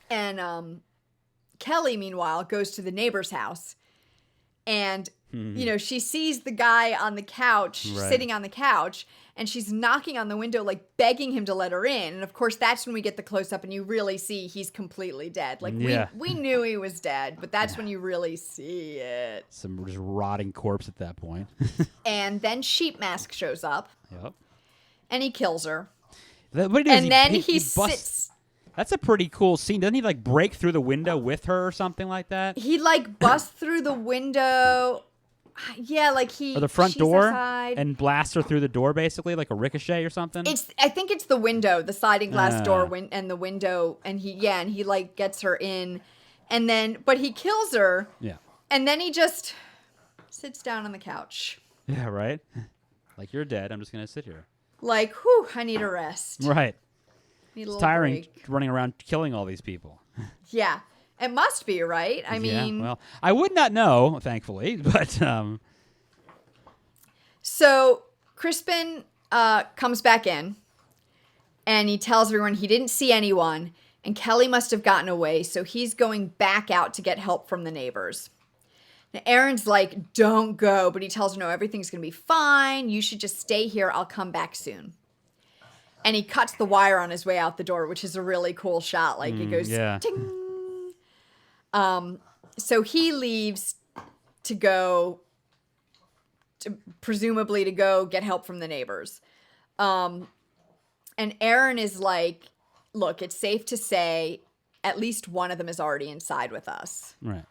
Speaker 2: And Kelly, meanwhile, goes to the neighbor's house. And, she sees the guy on the couch, sitting on the couch, and she's knocking on the window, begging him to let her in. And, of course, that's when we get the close-up and you really see he's completely dead. We knew he was dead, but that's when you really see it.
Speaker 3: Some just rotting corpse at that point.
Speaker 2: And then Sheep Mask shows up,
Speaker 3: Yep.
Speaker 2: and he kills her.
Speaker 3: What he does,
Speaker 2: And then he
Speaker 3: busts-
Speaker 2: sits...
Speaker 3: That's a pretty cool scene. Doesn't he break through the window with her or something like that?
Speaker 2: He busts through the window. Yeah, like
Speaker 3: or the front
Speaker 2: she's
Speaker 3: door
Speaker 2: outside.
Speaker 3: and blasts her through the door, basically, like a ricochet or something.
Speaker 2: I think it's the window, the sliding glass door,
Speaker 3: Ah.
Speaker 2: and the window, and he like gets her in, and then but he kills her.
Speaker 3: Yeah.
Speaker 2: And then he just sits down on the couch.
Speaker 3: Yeah, right? Like, you're dead. I'm just going to sit here.
Speaker 2: Like, whew, I need a rest.
Speaker 3: Right.
Speaker 2: Need a
Speaker 3: It's
Speaker 2: little
Speaker 3: tiring
Speaker 2: break.
Speaker 3: running around killing all these people.
Speaker 2: Yeah. It must be, right? I mean,
Speaker 3: yeah, well, I would not know, thankfully, but
Speaker 2: so Crispin comes back in, and he tells everyone he didn't see anyone, and Kelly must have gotten away, so he's going back out to get help from the neighbors. Now, Erin's like, don't go, but he tells her, no, everything's going to be fine. You should just stay here. I'll come back soon. And he cuts the wire on his way out the door, which is a really cool shot. Like, it goes,
Speaker 3: yeah.
Speaker 2: ting. So he leaves to go, presumably to go get help from the neighbors. And Erin is like, look, it's safe to say at least one of them is already inside with us.
Speaker 3: right.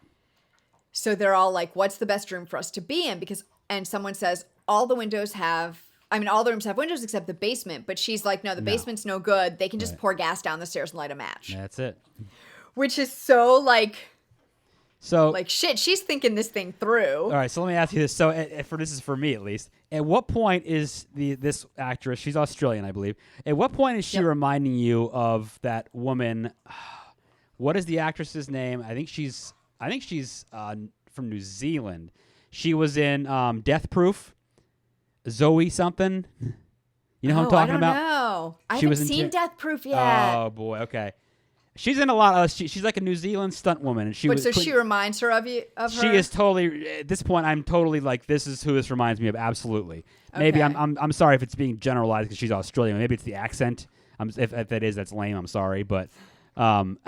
Speaker 2: So they're all like, what's the best room for us to be in? And someone says, all the rooms have windows except the basement. But she's like, no, the basement's no good. They can just pour gas down the stairs and light a match.
Speaker 3: That's it.
Speaker 2: Which is so like shit, she's thinking this thing through.
Speaker 3: All right, so let me ask you this. So, this is for me at least. At what point is this actress? She's Australian, I believe. At what point is she reminding you of that woman? What is the actress's name? I think she's from New Zealand. She was in Death Proof. Zoe something. You know who I'm talking about?
Speaker 2: No, I
Speaker 3: She
Speaker 2: haven't
Speaker 3: was in
Speaker 2: seen Death Proof yet.
Speaker 3: Oh boy, okay. She's in a lot of. She's like a New Zealand stunt woman, and she
Speaker 2: reminds her of you. Of her.
Speaker 3: She is totally. At this point, I'm totally like, this is who this reminds me of. Absolutely. Maybe
Speaker 2: Okay.
Speaker 3: I'm sorry if it's being generalized because she's Australian. Maybe it's the accent. If it is, that's lame. I'm sorry, but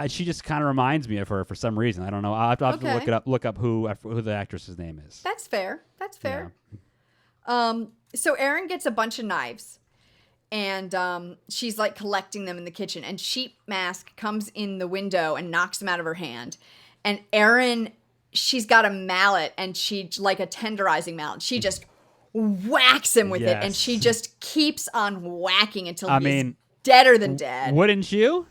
Speaker 3: she just kind of reminds me of her for some reason. I don't know. I'll have to look up who the actress's name is.
Speaker 2: That's fair. So Erin gets a bunch of knives. And she's like collecting them in the kitchen. And Sheep Mask comes in the window and knocks them out of her hand. And Erin, she's got a mallet, and she like a tenderizing mallet. She just whacks him with it, and she just keeps on whacking until he's deader than dead.
Speaker 3: Wouldn't you?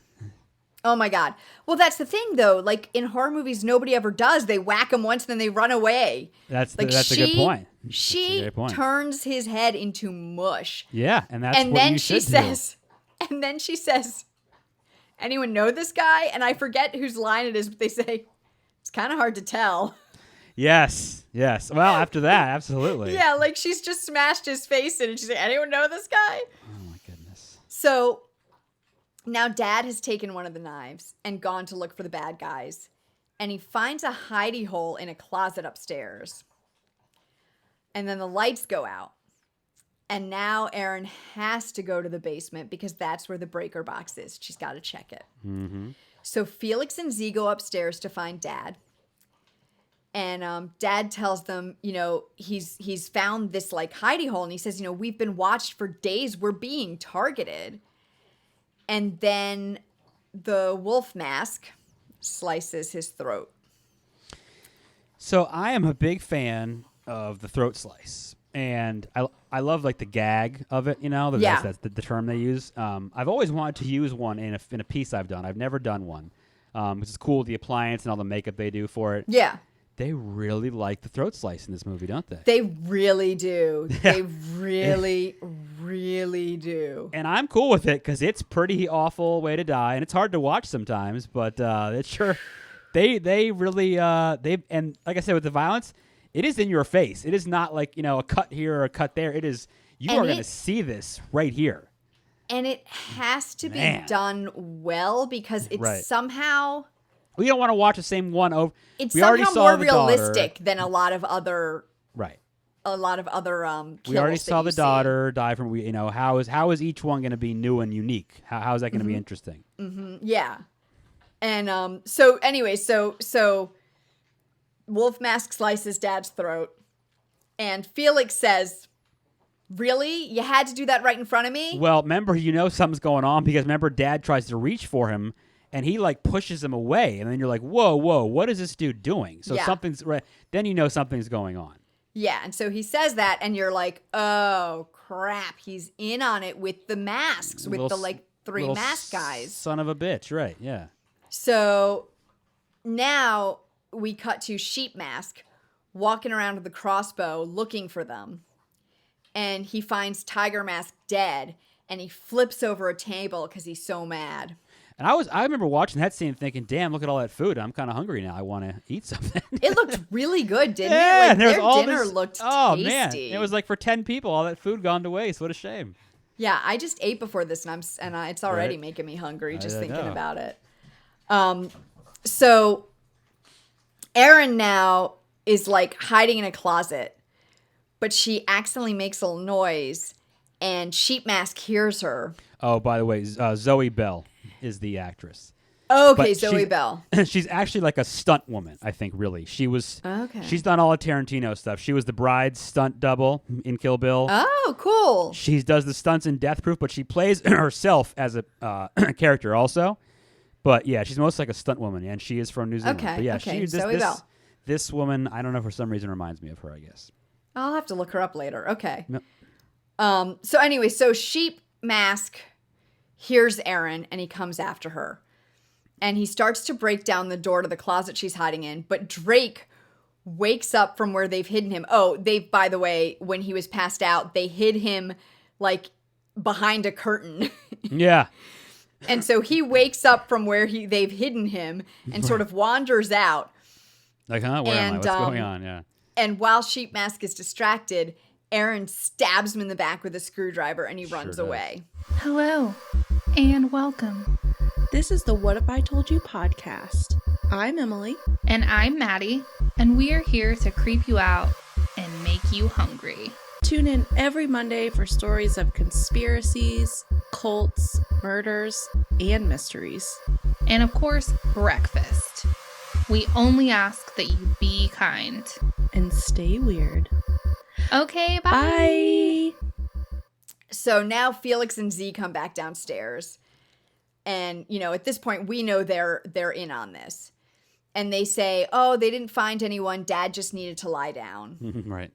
Speaker 2: Oh my God. Well, that's the thing though. Like in horror movies, nobody ever does. They whack him once, then they run away.
Speaker 3: That's a good point.
Speaker 2: She turns his head into mush.
Speaker 3: Yeah, and that's what you should do.
Speaker 2: And then she says, anyone know this guy? And I forget whose line it is, but they say, it's kind of hard to tell.
Speaker 3: Yes. Well, after that, absolutely.
Speaker 2: Yeah, like she's just smashed his face in, and she's like, anyone know this guy?
Speaker 3: Oh my goodness.
Speaker 2: So now Dad has taken one of the knives and gone to look for the bad guys. And he finds a hidey hole in a closet upstairs. And then the lights go out. And now Erin has to go to the basement because that's where the breaker box is. She's got to check it.
Speaker 3: Mm-hmm.
Speaker 2: So Felix and Z go upstairs to find Dad. And Dad tells them, he's found this like hidey hole. And he says, we've been watched for days. We're being targeted. And then the wolf mask slices his throat.
Speaker 3: So I am a big fan of the throat slice. And I love like the gag of it, that's the term they use. I've always wanted to use one in a piece I've done. I've never done one, which is cool. The appliance and all the makeup they do for it.
Speaker 2: Yeah.
Speaker 3: They really like the throat slice in this movie, don't they?
Speaker 2: They really do. They really, really do.
Speaker 3: And I'm cool with it because it's pretty awful way to die, and it's hard to watch sometimes. But it's sure they really and like I said with the violence, it is in your face. It is not like a cut here or a cut there. It is you are going to see this right here.
Speaker 2: And it has to be done well because it's somehow.
Speaker 3: We don't want to watch the same one over.
Speaker 2: It's
Speaker 3: we
Speaker 2: somehow more realistic
Speaker 3: daughter.
Speaker 2: than a lot of other.
Speaker 3: Right.
Speaker 2: A lot of other
Speaker 3: we already saw the daughter die from. How is each one going to be new and unique? How is that going to be interesting?
Speaker 2: Mm-hmm. Yeah. And so anyway, so Wolf Mask slices Dad's throat, and Felix says, "Really? You had to do that right in front of me?"
Speaker 3: Well, remember, something's going on because remember, Dad tries to reach for him. And he like pushes him away, and then you're like, "Whoa, what is this dude doing?" So something's right. Then something's going on.
Speaker 2: Yeah, and so he says that, and you're like, oh, crap. He's in on it with the masks, with the, 3 mask guys.
Speaker 3: Son of a bitch, right, yeah.
Speaker 2: So now we cut to Sheep Mask walking around with the crossbow looking for them. And he finds Tiger Mask dead, and he flips over a table because he's so mad.
Speaker 3: And I remember watching that scene thinking, damn, look at all that food. I'm kind of hungry now. I want to eat something.
Speaker 2: It looked really good, didn't it?
Speaker 3: Yeah,
Speaker 2: Like,
Speaker 3: there was
Speaker 2: their
Speaker 3: all
Speaker 2: dinner
Speaker 3: this,
Speaker 2: looked
Speaker 3: oh,
Speaker 2: tasty.
Speaker 3: Man. It was like for 10 people, all that food gone to waste. What a shame.
Speaker 2: Yeah, I just ate before this, and it's already making me hungry just thinking about it. So Erin now is like hiding in a closet, but she accidentally makes a noise, and Sheep Mask hears her.
Speaker 3: Oh, by the way, Zoe Bell is the actress.
Speaker 2: Okay,
Speaker 3: But
Speaker 2: Zoe Bell.
Speaker 3: She's actually like a stunt woman, I think, really. She's done all of Tarantino stuff. She was the bride's stunt double in Kill Bill.
Speaker 2: Oh, cool.
Speaker 3: She does the stunts in Death Proof, but she plays herself as a character also. But yeah, she's most like a stunt woman, and she is from New Zealand.
Speaker 2: Okay,
Speaker 3: but yeah,
Speaker 2: okay, Zoe Bell.
Speaker 3: This woman, I don't know, for some reason reminds me of her, I guess.
Speaker 2: I'll have to look her up later. Okay.
Speaker 3: Yep.
Speaker 2: So anyway, so Sheep Mask hears Erin, and he comes after her. And he starts to break down the door to the closet she's hiding in. But Drake wakes up from where they've hidden him. Oh, by the way, when he was passed out, they hid him like behind a curtain.
Speaker 3: Yeah.
Speaker 2: And so he wakes up from where they've hidden him and sort of wanders out.
Speaker 3: Like, huh? Where am I? What's going on? Yeah.
Speaker 2: And while Sheep Mask is distracted, Erin stabs him in the back with a screwdriver, and he runs away.
Speaker 4: Hello, and welcome.
Speaker 5: This is the What If I Told You podcast. I'm Emily.
Speaker 4: And I'm Maddie, and we are here to creep you out and make you hungry.
Speaker 5: Tune in every Monday for stories of conspiracies, cults, murders, and mysteries.
Speaker 4: And of course, breakfast. We only ask that you be kind.
Speaker 5: And stay weird.
Speaker 4: Okay, bye.
Speaker 5: Bye.
Speaker 2: So now Felix and Z come back downstairs. And, at this point, we know they're in on this. And they say, oh, they didn't find anyone. Dad just needed to lie down.
Speaker 3: Right.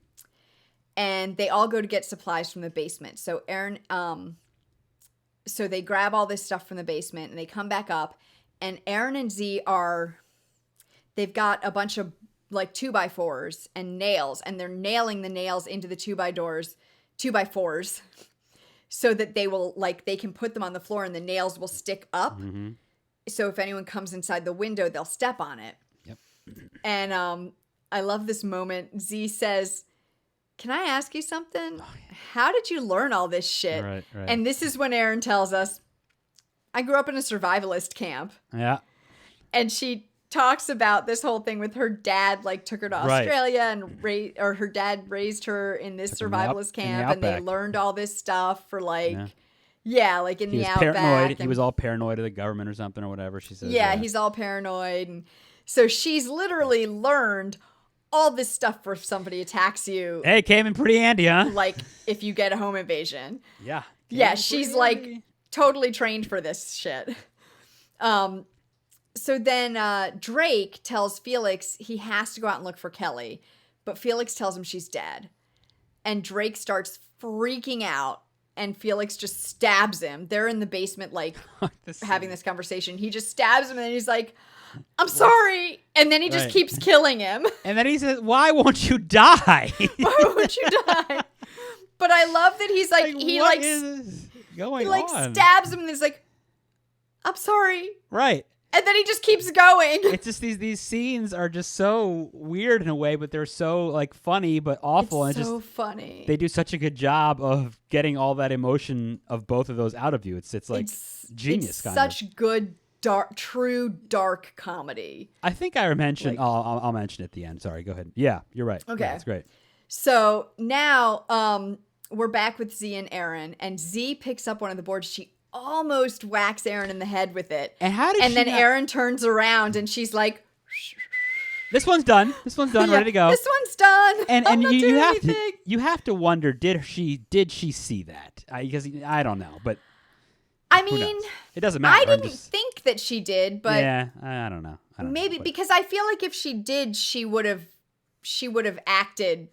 Speaker 2: And they all go to get supplies from the basement. So Erin, so they grab all this stuff from the basement and they come back up. And Erin and Z they've got a bunch of like 2x4s and nails. And they're nailing the nails into the 2x4s. So that they can put them on the floor and the nails will stick up. Mm-hmm. So if anyone comes inside the window, they'll step on it.
Speaker 3: Yep.
Speaker 2: And I love this moment. Z says, can I ask you something?
Speaker 3: Oh, yeah.
Speaker 2: How did you learn all this shit?
Speaker 3: Right.
Speaker 2: And this is when Erin tells us, I grew up in a survivalist camp.
Speaker 3: Yeah.
Speaker 2: And she talks about this whole thing with her dad, like took her to Australia and her dad raised her in this survivalist camp, and they learned all this stuff for like in the outback.
Speaker 3: Paranoid. He was all paranoid of the government or something or whatever she says.
Speaker 2: Yeah, he's all paranoid, and so she's literally learned all this stuff for if somebody attacks you.
Speaker 3: Hey, came in pretty handy, huh?
Speaker 2: Like if you get a home invasion.
Speaker 3: Yeah.
Speaker 2: She's like totally trained for this shit. So then Drake tells Felix he has to go out and look for Kelly, but Felix tells him she's dead. And Drake starts freaking out, and Felix just stabs him. They're in the basement, like, having this conversation. He just stabs him, and then he's like, I'm sorry. And then he just keeps killing him.
Speaker 3: And then he says, why won't you die?
Speaker 2: Why won't you die? But I love that he's like,
Speaker 3: what is going on?
Speaker 2: Stabs him, and he's like, I'm sorry.
Speaker 3: Right.
Speaker 2: And then he just keeps going.
Speaker 3: It's just these scenes are just so weird in a way, but they're so like funny but awful.
Speaker 2: It's
Speaker 3: and
Speaker 2: so funny.
Speaker 3: They do such a good job of getting all that emotion of both of those out of you. It's like genius.
Speaker 2: It's
Speaker 3: kind
Speaker 2: such
Speaker 3: of.
Speaker 2: good true dark comedy.
Speaker 3: I think I mentioned. I'll mention it at the end. Sorry, go ahead. Yeah, you're right.
Speaker 2: Okay,
Speaker 3: yeah, that's great.
Speaker 2: So now we're back with Z and Erin, and Z picks up one of the boards. She almost whacks Erin in the head with it.
Speaker 3: And how did?
Speaker 2: And then Erin turns around and she's like,
Speaker 3: "This one's done. This one's done. Ready to go.
Speaker 2: This one's done."
Speaker 3: And you have to wonder, did she see that? Because I don't know, but
Speaker 2: I mean,
Speaker 3: it doesn't matter.
Speaker 2: I didn't think that she did, but
Speaker 3: yeah, I don't know.
Speaker 2: Maybe because I feel like if she did, she would have acted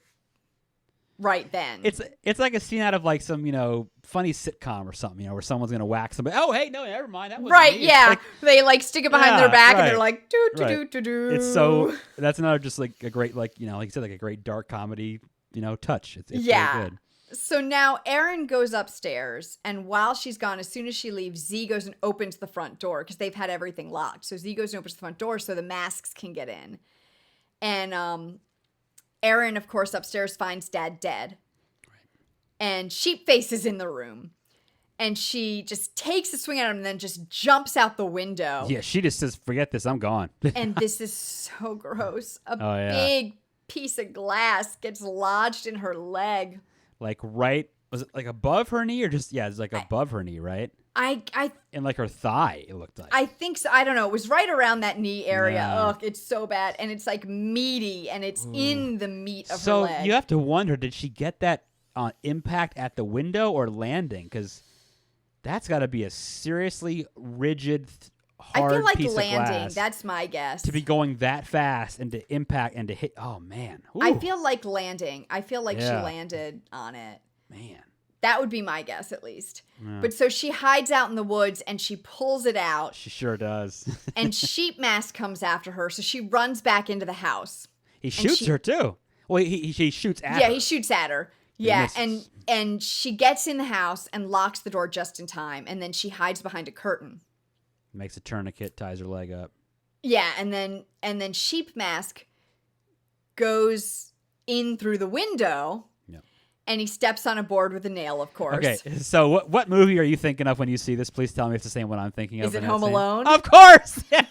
Speaker 2: right then.
Speaker 3: It's like a scene out of like some funny sitcom or something, where someone's gonna whack somebody. Oh, hey, no, never mind. That was
Speaker 2: right.
Speaker 3: me.
Speaker 2: Yeah,
Speaker 3: Like,
Speaker 2: they like stick it behind their back and
Speaker 3: right.
Speaker 2: they're like do do
Speaker 3: Right.
Speaker 2: do do do.
Speaker 3: It's so that's another just like a great like you said, like a great dark comedy touch. It's
Speaker 2: yeah.
Speaker 3: really good.
Speaker 2: So now Erin goes upstairs, and while she's gone, as soon as she leaves, Z goes and opens the front door because they've had everything locked. So Z goes and opens the front door so the masks can get in. And Erin, of course, upstairs finds Dad dead. Right. And Sheepface is in the room. And she just takes a swing at him and then just jumps out the window.
Speaker 3: Yeah, she just says, "Forget this, I'm gone."
Speaker 2: And this is so gross. A
Speaker 3: yeah.
Speaker 2: big piece of glass gets lodged in her leg.
Speaker 3: Like was it like above her knee or just it's like above her knee, right? And like her thigh, it looked like.
Speaker 2: I think so. I don't know. It was right around that knee area.
Speaker 3: Yeah.
Speaker 2: Ugh, it's so bad. And it's like meaty and it's in the meat of her
Speaker 3: So
Speaker 2: leg.
Speaker 3: you have to wonder, did she get that on impact at the window or landing? Because that's got to be a seriously rigid, hard
Speaker 2: I feel like
Speaker 3: piece
Speaker 2: landing.
Speaker 3: of glass
Speaker 2: That's my guess.
Speaker 3: to be going that fast and to impact and to hit. Oh, man. Ooh.
Speaker 2: I feel like landing. I feel like she
Speaker 3: Yeah.
Speaker 2: landed on it.
Speaker 3: Man.
Speaker 2: That would be my guess, at least.
Speaker 3: Yeah.
Speaker 2: But so she hides out in the woods and she pulls it out.
Speaker 3: She sure does.
Speaker 2: And Sheep Mask comes after her, so she runs back into the house.
Speaker 3: He shoots her, too. Well, he shoots at her.
Speaker 2: Yeah, he shoots at her. Yeah,
Speaker 3: misses.
Speaker 2: and she gets in the house and locks the door just in time, and then she hides behind a curtain.
Speaker 3: Makes a tourniquet, ties her leg up.
Speaker 2: Yeah, and then Sheep Mask goes in through the window.
Speaker 3: Yep.
Speaker 2: And he steps on a board with a nail, of course.
Speaker 3: Okay, so what movie are you thinking of when you see this? Please tell me it's the same one I'm thinking of.
Speaker 2: Is it
Speaker 3: in that
Speaker 2: Home
Speaker 3: scene.
Speaker 2: Alone?
Speaker 3: Of course! Yes!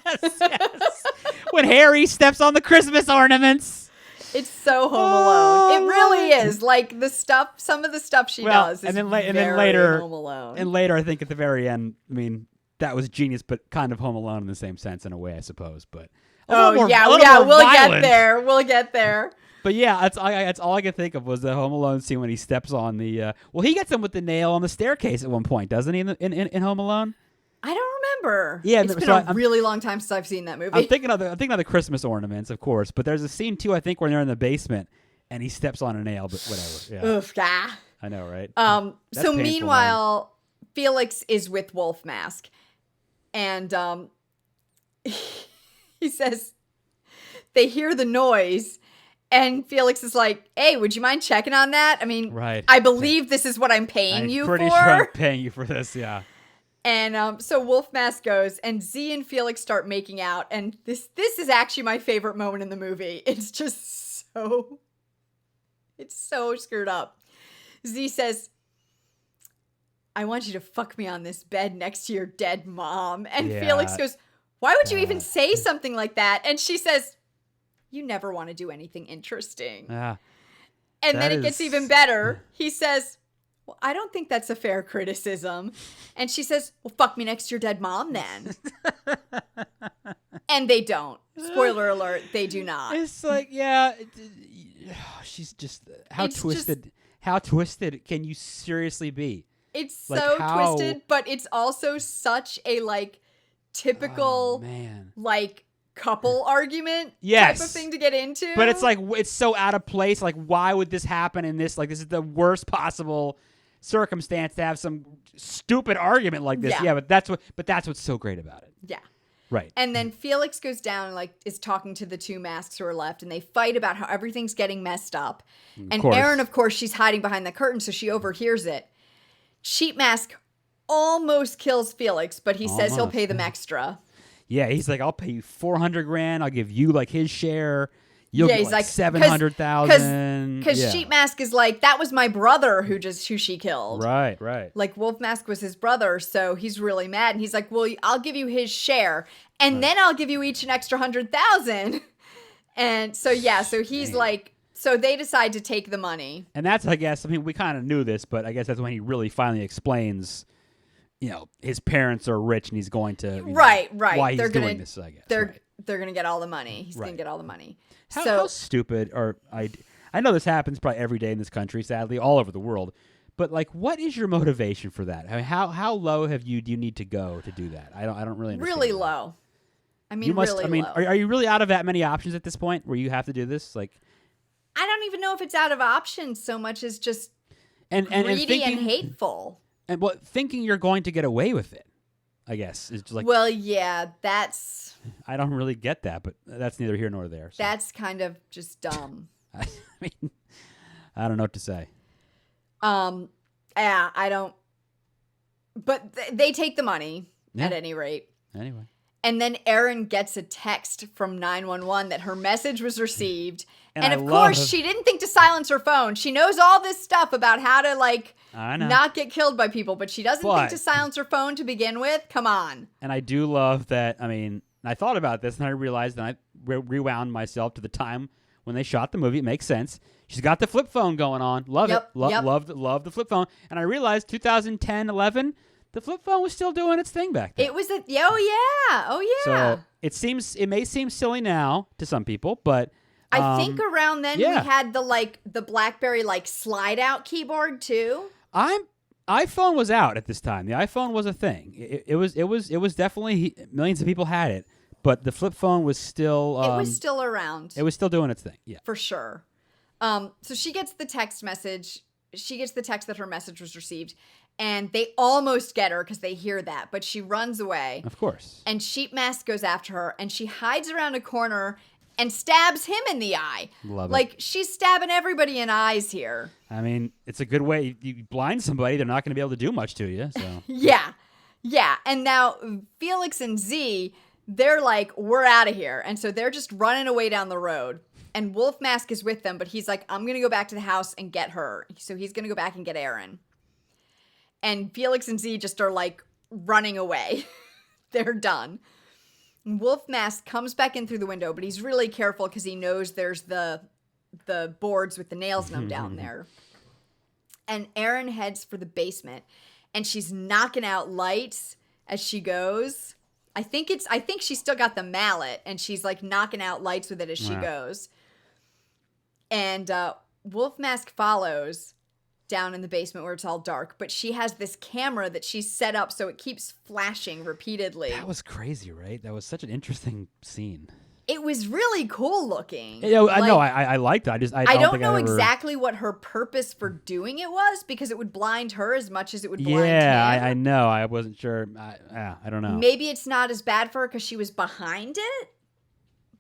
Speaker 3: When Harry steps on the Christmas ornaments.
Speaker 2: It's so Home Alone. It really is. Like some of the stuff she does is
Speaker 3: and then
Speaker 2: very
Speaker 3: later,
Speaker 2: Home Alone.
Speaker 3: And later, I think at the very end, I mean, that was genius, but kind of Home Alone in the same sense in a way, I suppose. But
Speaker 2: we'll
Speaker 3: more
Speaker 2: get
Speaker 3: violent.
Speaker 2: there. We'll get there.
Speaker 3: But yeah, that's all I could think of was the Home Alone scene when he steps on the. Well, he gets him with the nail on the staircase at one point, doesn't he? In Home Alone.
Speaker 2: I don't remember.
Speaker 3: Yeah,
Speaker 2: it's been
Speaker 3: so
Speaker 2: a really long time since I've seen that movie.
Speaker 3: I'm thinking of the Christmas ornaments, of course. But there's a scene too, I think, where they're in the basement and he steps on a nail. But whatever. Yeah,
Speaker 2: Oof, ah.
Speaker 3: I know, right?
Speaker 2: So
Speaker 3: painful,
Speaker 2: meanwhile, Felix is with Wolf Mask, and he says they hear the noise. And Felix is like, "Hey, would you mind checking on that? I mean,
Speaker 3: right.
Speaker 2: I believe this is what I'm paying you for."
Speaker 3: I'm pretty sure I'm paying you for this, yeah.
Speaker 2: And so Wolf Mask goes, and Z and Felix start making out. And this is actually my favorite moment in the movie. It's just it's so screwed up. Z says, "I want you to fuck me on this bed next to your dead mom." And
Speaker 3: Yeah.
Speaker 2: Felix goes, "Why would you even say something like that?" And she says, "You never want to do anything interesting."
Speaker 3: Yeah.
Speaker 2: And
Speaker 3: That
Speaker 2: then it gets
Speaker 3: is-
Speaker 2: even better. He says, "Well, I don't think that's a fair criticism." And she says, "Well, fuck me next to your dead mom then." And they don't. Spoiler alert, they do not.
Speaker 3: It's like, yeah, she's just how
Speaker 2: It's
Speaker 3: twisted. How twisted can you seriously be?
Speaker 2: It's
Speaker 3: like
Speaker 2: so
Speaker 3: how-
Speaker 2: twisted, but it's also such a typical
Speaker 3: Man.
Speaker 2: couple argument
Speaker 3: Yes.
Speaker 2: type of thing to get into.
Speaker 3: But it's like it's so out of place. Like, why would this happen in this? Like, this is the worst possible circumstance to have some stupid argument like this.
Speaker 2: Yeah.
Speaker 3: Yeah, but that's what's so great about it.
Speaker 2: yeah.
Speaker 3: Right.
Speaker 2: And then Felix goes down and is talking to the two masks who are left, and they fight about how everything's getting messed up. And
Speaker 3: course.
Speaker 2: Erin, of course, she's hiding behind the curtain, so she overhears it. Sheep Mask almost kills Felix, but he says he'll
Speaker 3: Almost.
Speaker 2: pay them extra.
Speaker 3: Yeah, he's like, I'll pay you $400,000. I'll give you like his share. You'll
Speaker 2: Yeah,
Speaker 3: get
Speaker 2: he's
Speaker 3: like
Speaker 2: like,
Speaker 3: 700,000.
Speaker 2: Because
Speaker 3: Yeah.
Speaker 2: Sheep Mask is like, that was my brother who she killed.
Speaker 3: Right, right.
Speaker 2: Like Wolf Mask was his brother, so he's really mad. And he's like, well, I'll give you his share, and then I'll give you each an extra 100,000. And so so he's like, so they decide to take the money.
Speaker 3: And that's, I guess, I mean, we kind of knew this, but I guess that's when he really finally explains, his parents are rich and he's going to,
Speaker 2: Right.
Speaker 3: why he's
Speaker 2: They're
Speaker 3: doing
Speaker 2: gonna,
Speaker 3: this, I guess.
Speaker 2: They're
Speaker 3: right.
Speaker 2: they're gonna get all the money. He's gonna
Speaker 3: Right.
Speaker 2: get all the money.
Speaker 3: How stupid, or I know this happens probably every day in this country, sadly, all over the world. But like, what is your motivation for that? I mean, how low do you need to go to do that? I don't really understand.
Speaker 2: Really
Speaker 3: that.
Speaker 2: low. I mean,
Speaker 3: You must.
Speaker 2: really
Speaker 3: I mean,
Speaker 2: low.
Speaker 3: are you really out of that many options at this point where you have to do this? Like,
Speaker 2: I don't even know if it's out of options so much as just
Speaker 3: and
Speaker 2: greedy
Speaker 3: thinking,
Speaker 2: and hateful.
Speaker 3: And thinking you're going to get away with it, I guess, is just like.
Speaker 2: Well, yeah, that's.
Speaker 3: I don't really get that, but that's neither here nor there. So.
Speaker 2: That's kind of just dumb.
Speaker 3: I mean, I don't know what to say.
Speaker 2: Yeah, I don't. But they take the money at any rate.
Speaker 3: Anyway.
Speaker 2: And then Erin gets a text from 911 that her message was received.
Speaker 3: And
Speaker 2: of course, she didn't think to silence her phone. She knows all this stuff about how to, like, not get killed by people, but she doesn't think to silence her phone to begin with. Come on.
Speaker 3: And I do love that. I mean, I thought about this and I realized that I rewound myself to the time when they shot the movie. It makes sense. She's got the flip phone going on. Love it. Love the flip phone. And I realized 2010, 11, the flip phone was still doing its thing back then.
Speaker 2: It was oh yeah.
Speaker 3: So it may seem silly now to some people, but
Speaker 2: I think around then we had the BlackBerry slide out keyboard too.
Speaker 3: iPhone was out at this time. The iPhone was a thing. It was definitely millions of people had it, but the flip phone was still
Speaker 2: it was still around.
Speaker 3: It was still doing its thing. Yeah.
Speaker 2: For sure. So she gets the text message. She gets the text that her message was received. And they almost get her because they hear that. But she runs away.
Speaker 3: Of course.
Speaker 2: And Sheep Mask goes after her. And she hides around a corner and stabs him in the eye.
Speaker 3: Love it.
Speaker 2: Like, she's stabbing everybody in eyes here.
Speaker 3: I mean, it's a good way. You blind somebody, they're not going to be able to do much to you. So
Speaker 2: Yeah. And now Felix and Z, they're like, we're out of here. And so they're just running away down the road. And Wolf Mask is with them, but he's like, I'm going to go back to the house and get her. So he's going to go back and get Erin. And Felix and Z just are like running away. They're done. And Wolf Mask comes back in through the window, but he's really careful because he knows there's the boards with the nails in them down there. And Erin heads for the basement, and she's knocking out lights as she goes. I think she's still got the mallet, and she's like knocking out lights with it as she goes. And Wolf Mask follows down in the basement where it's all dark, but she has this camera that she's set up so it keeps flashing repeatedly.
Speaker 3: That was crazy, right? That was such an interesting scene.
Speaker 2: It was really cool looking.
Speaker 3: Yeah, I liked it. I
Speaker 2: don't know exactly what her purpose for doing it was because it would blind her as much as it would blind him.
Speaker 3: Yeah, I know. I wasn't sure. I don't know.
Speaker 2: Maybe it's not as bad for her because she was behind it,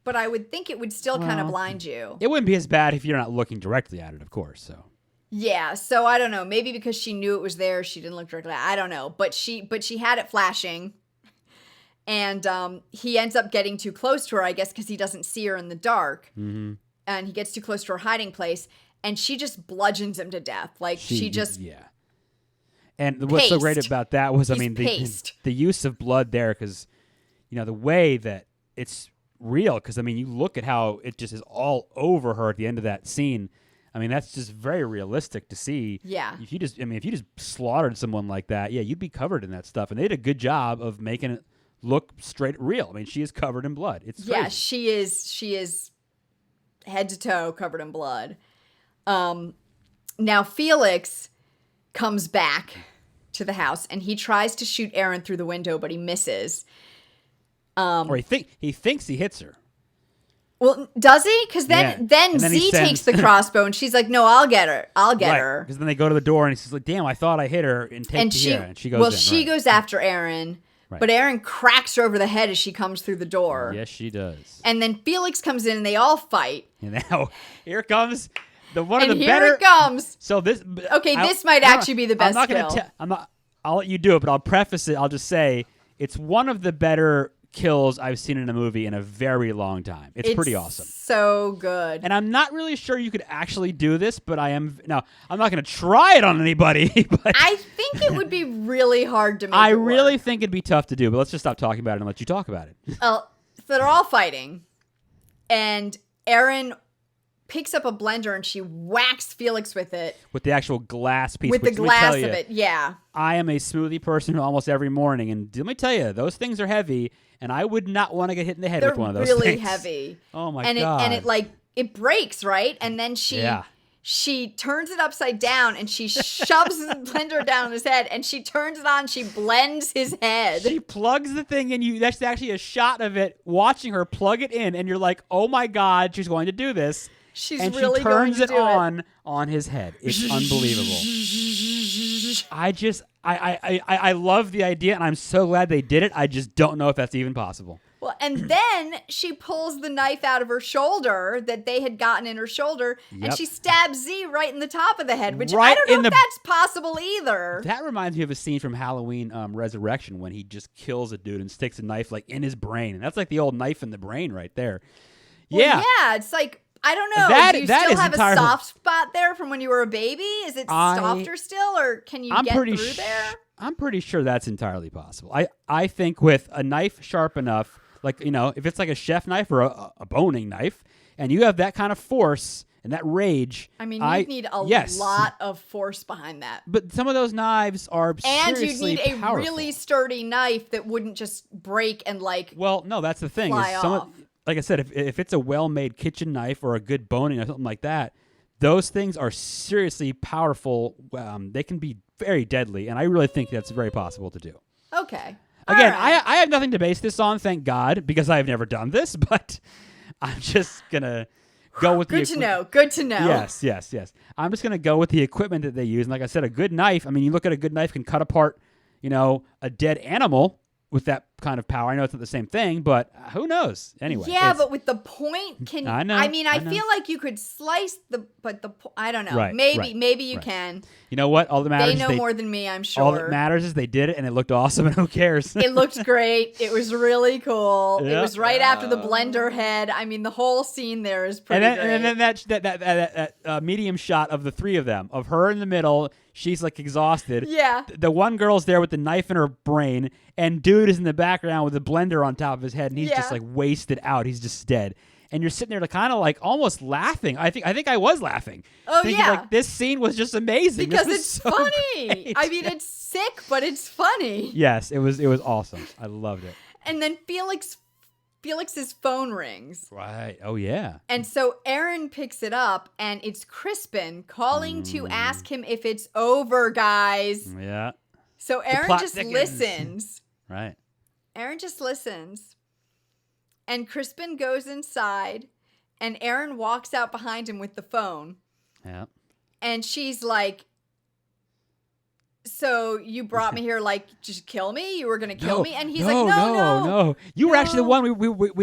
Speaker 2: but I would think it would still kind of blind you.
Speaker 3: It wouldn't be as bad if you're not looking directly at it, of course. So.
Speaker 2: Yeah, so I don't know. Maybe because she knew it was there, she didn't look directly. I don't know, but she had it flashing, and he ends up getting too close to her, I guess, because he doesn't see her in the dark, and he gets too close to her hiding place, and she just bludgeons him to death. Like she just
Speaker 3: And what's so great about that was, the use of blood there, because the way that it's real. Because you look at how it just is all over her at the end of that scene. That's just very realistic to see.
Speaker 2: Yeah.
Speaker 3: If you just slaughtered someone like that, you'd be covered in that stuff. And they did a good job of making it look straight real. she is covered in blood. It's crazy.
Speaker 2: She is head to toe covered in blood. Now Felix comes back to the house and he tries to shoot Erin through the window, but he misses.
Speaker 3: Or he thinks he hits her.
Speaker 2: Well, does he? Because then Z takes the crossbow and she's like, "No, I'll get her. I'll get her."
Speaker 3: Because then they go to the door and he's like, "Damn, I thought I hit her." And she goes.
Speaker 2: Well, she goes after Erin, but Erin cracks her over the head as she comes through the door.
Speaker 3: Yes, she does.
Speaker 2: And then Felix comes in and they all fight.
Speaker 3: And now here comes one of the
Speaker 2: here
Speaker 3: better.
Speaker 2: It comes.
Speaker 3: So this.
Speaker 2: Okay, this might actually be the best.
Speaker 3: I'll let you do it, but I'll preface it. I'll just say it's one of the better kills I've seen in a movie in a very long time. It's pretty awesome.
Speaker 2: So good.
Speaker 3: And I'm not really sure you could actually do this, but I'm not going to try it on anybody. But
Speaker 2: I think it would be really hard to make
Speaker 3: I really think it'd be tough to do, but let's just stop talking about it and let you talk about it.
Speaker 2: So they're all fighting, and Erin picks up a blender and she whacks Felix with it.
Speaker 3: With the actual glass piece.
Speaker 2: With the glass of it, yeah.
Speaker 3: I am a smoothie person almost every morning, and let me tell you, those things are heavy, and I would not want to get hit in the head with one of those things.
Speaker 2: They're really heavy.
Speaker 3: Oh my God.
Speaker 2: And it breaks, right? And then she turns it upside down and she shoves the blender down on his head and she turns it on, she blends his head.
Speaker 3: She plugs the thing in. That's actually a shot of it, watching her plug it in, and you're like, oh my God, she's going to do this.
Speaker 2: She's
Speaker 3: and
Speaker 2: really
Speaker 3: she turns
Speaker 2: going to do
Speaker 3: on his head. It's unbelievable. I love the idea, and I'm so glad they did it. I just don't know if that's even possible.
Speaker 2: Well, and then she pulls the knife out of her shoulder that they had gotten in her shoulder, and
Speaker 3: Yep.
Speaker 2: she stabs Z right in the top of the head, which
Speaker 3: Right
Speaker 2: I don't know
Speaker 3: in
Speaker 2: if
Speaker 3: the-
Speaker 2: that's possible either.
Speaker 3: That reminds me of a scene from Halloween Resurrection when he just kills a dude and sticks a knife like in his brain, and that's like the old knife in the brain right there.
Speaker 2: Well,
Speaker 3: Yeah.
Speaker 2: yeah, it's like, I don't know.
Speaker 3: That-
Speaker 2: Do you
Speaker 3: that
Speaker 2: still
Speaker 3: is
Speaker 2: have
Speaker 3: entirely-
Speaker 2: a soft spot there from when you were a baby? Is it softer still, or can you get through there?
Speaker 3: I'm pretty sure that's entirely possible. I think with a knife sharp enough, like, you know, if it's like a chef knife or a boning knife, and you have that kind of force and that rage.
Speaker 2: I mean, you'd need a lot of force behind that.
Speaker 3: But some of those knives are
Speaker 2: And you'd
Speaker 3: seriously
Speaker 2: need a
Speaker 3: powerful.
Speaker 2: really sturdy knife that wouldn't just break and like
Speaker 3: Well, no, that's the thing.
Speaker 2: fly
Speaker 3: Is
Speaker 2: off.
Speaker 3: like I said, if it's a well-made kitchen knife or a good boning or something like that, those things are seriously powerful. They can be very deadly, and I really think that's very possible to do.
Speaker 2: Okay.
Speaker 3: Again,
Speaker 2: All right.
Speaker 3: I have nothing to base this on, thank God, because I've never done this, but I'm just going to go with
Speaker 2: Good to know. Good to know.
Speaker 3: Yes. I'm just going to go with the equipment that they use. And like I said, a good knife, I mean, you look at a good knife can cut apart, you know, a dead animal with that kind of power. I know it's not the same thing, but who knows? Anyway.
Speaker 2: Yeah, but with the point, can
Speaker 3: I know,
Speaker 2: I mean, I
Speaker 3: know.
Speaker 2: feel like you could slice I don't know.
Speaker 3: Right,
Speaker 2: Maybe you
Speaker 3: right.
Speaker 2: can.
Speaker 3: You know what? All that matters
Speaker 2: They
Speaker 3: is
Speaker 2: know more than me, I'm sure.
Speaker 3: all that matters is they did it, and it looked awesome, and who cares?
Speaker 2: It looked great. It was really cool. It
Speaker 3: Yeah.
Speaker 2: was right after the blender head. I mean, the whole scene there is pretty great.
Speaker 3: And then that medium shot of the three of them, of her in the middle, she's like exhausted.
Speaker 2: Yeah.
Speaker 3: The one girl's there with the knife in her brain, and dude is in the background with a blender on top of his head, and he's just like wasted out. He's just dead. And you're sitting there kind of like almost laughing. I think I was laughing.
Speaker 2: Oh,
Speaker 3: thinking,
Speaker 2: yeah.
Speaker 3: like, this scene was just amazing.
Speaker 2: Because
Speaker 3: This was
Speaker 2: it's
Speaker 3: so
Speaker 2: funny.
Speaker 3: great.
Speaker 2: I mean, it's sick, but it's funny.
Speaker 3: Yes, it was awesome. I loved it.
Speaker 2: And then Felix's phone rings.
Speaker 3: Right. Oh yeah.
Speaker 2: And so Erin picks it up, and it's Crispin calling to ask him if it's over, guys.
Speaker 3: Yeah.
Speaker 2: So Erin
Speaker 3: plot
Speaker 2: just
Speaker 3: thickens.
Speaker 2: listens.
Speaker 3: Right.
Speaker 2: Erin just listens. And Crispin goes inside, and Erin walks out behind him with the phone.
Speaker 3: Yeah.
Speaker 2: And she's like, so you brought me here like just kill me? You were going to kill me? And he's like, no.
Speaker 3: You were actually the
Speaker 2: no.
Speaker 3: one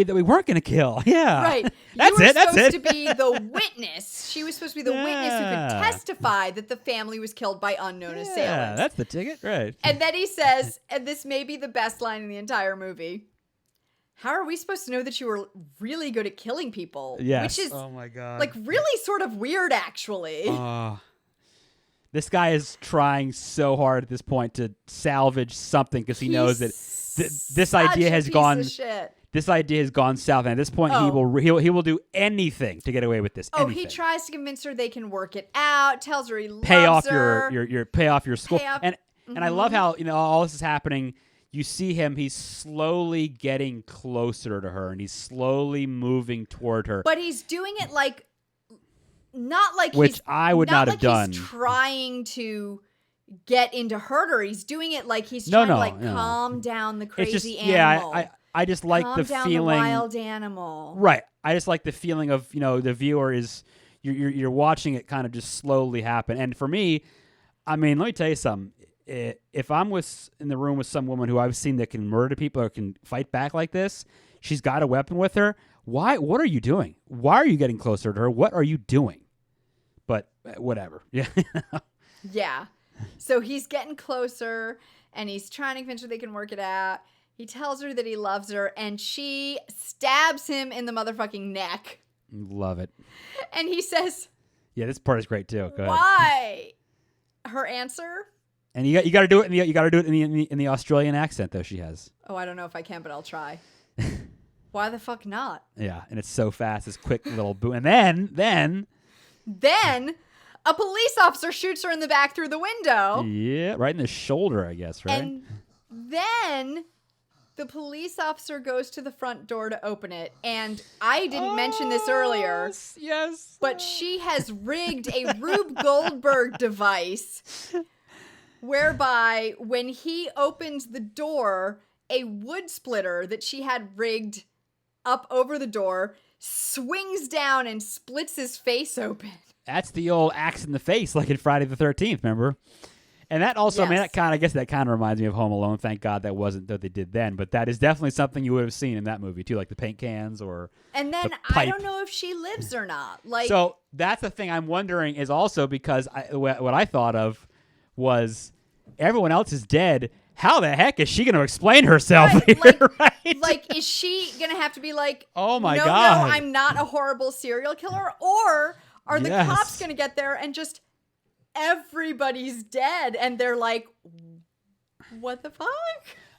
Speaker 3: that we weren't going to kill. Yeah.
Speaker 2: Right.
Speaker 3: That's
Speaker 2: you were
Speaker 3: it. That's
Speaker 2: supposed
Speaker 3: it.
Speaker 2: to be the witness. She was supposed to be the witness who
Speaker 3: Yeah.
Speaker 2: could testify that the family was killed by unknown
Speaker 3: Yeah,
Speaker 2: assailants.
Speaker 3: that's the ticket. Right.
Speaker 2: And then he says, and this may be the best line in the entire movie, how are we supposed to know that you were really good at killing people?
Speaker 3: Yes.
Speaker 2: Which is
Speaker 3: oh my God.
Speaker 2: like really sort of weird, actually.
Speaker 3: This guy is trying so hard at this point to salvage something because he knows that this idea has gone. This idea has gone south, and at this point, he will do anything to get away with this.
Speaker 2: Oh,
Speaker 3: anything.
Speaker 2: he tries to convince her they can work it out. Tells her he loves
Speaker 3: pay off
Speaker 2: her.
Speaker 3: your pay off your school.
Speaker 2: Pay off-
Speaker 3: And I love how all this is happening. You see him; he's slowly getting closer to her, and he's slowly moving toward her.
Speaker 2: But he's doing it like, not like
Speaker 3: Which
Speaker 2: he's,
Speaker 3: I would not have done.
Speaker 2: He's trying to get into hurt her. He's doing it like he's trying to calm down the crazy
Speaker 3: it's just,
Speaker 2: animal.
Speaker 3: Yeah, I just like
Speaker 2: calm
Speaker 3: the
Speaker 2: down
Speaker 3: feeling.
Speaker 2: the wild animal.
Speaker 3: Right. I just like the feeling of the viewer is you're watching it kind of just slowly happen. And for me, I mean, let me tell you something. If I'm in the room with some woman who I've seen that can murder people or can fight back like this, she's got a weapon with her. Why? What are you doing? Why are you getting closer to her? What are you doing? But whatever. Yeah.
Speaker 2: Yeah. So he's getting closer, and he's trying to convince her they can work it out. He tells her that he loves her, and she stabs him in the motherfucking neck.
Speaker 3: Love it.
Speaker 2: And he says,
Speaker 3: Yeah, this part is great too. Go ahead.
Speaker 2: why? Her answer?
Speaker 3: And you got to do it in the Australian accent though she has.
Speaker 2: Oh, I don't know if I can, but I'll try. Why the fuck not?
Speaker 3: Yeah, and it's so fast, this quick little boom, and then
Speaker 2: a police officer shoots her in the back through the window.
Speaker 3: yeah, right in the shoulder, I guess, right?
Speaker 2: And then the police officer goes to the front door to open it. And I didn't mention this earlier.
Speaker 3: Yes.
Speaker 2: But she has rigged a Rube Goldberg device whereby when he opens the door, a wood splitter that she had rigged up over the door swings down and splits his face open.
Speaker 3: That's the old axe in the face, like in Friday the 13th, remember? And that also, I mean, I guess that kind of reminds me of Home Alone. Thank God that wasn't what they did then. But that is definitely something you would have seen in that movie, too, like the paint cans or
Speaker 2: And then
Speaker 3: the
Speaker 2: I
Speaker 3: pipe.
Speaker 2: don't know if she lives or not. Like,
Speaker 3: So that's the thing I'm wondering is also because what I thought of was everyone else is dead. How the heck is she going to explain herself here, right?
Speaker 2: Like, is she going to have to be like,
Speaker 3: Oh, my
Speaker 2: no,
Speaker 3: God.
Speaker 2: no, I'm not a horrible serial killer? Or are the
Speaker 3: Yes.
Speaker 2: cops going to get there and just everybody's dead? And they're like, what the fuck?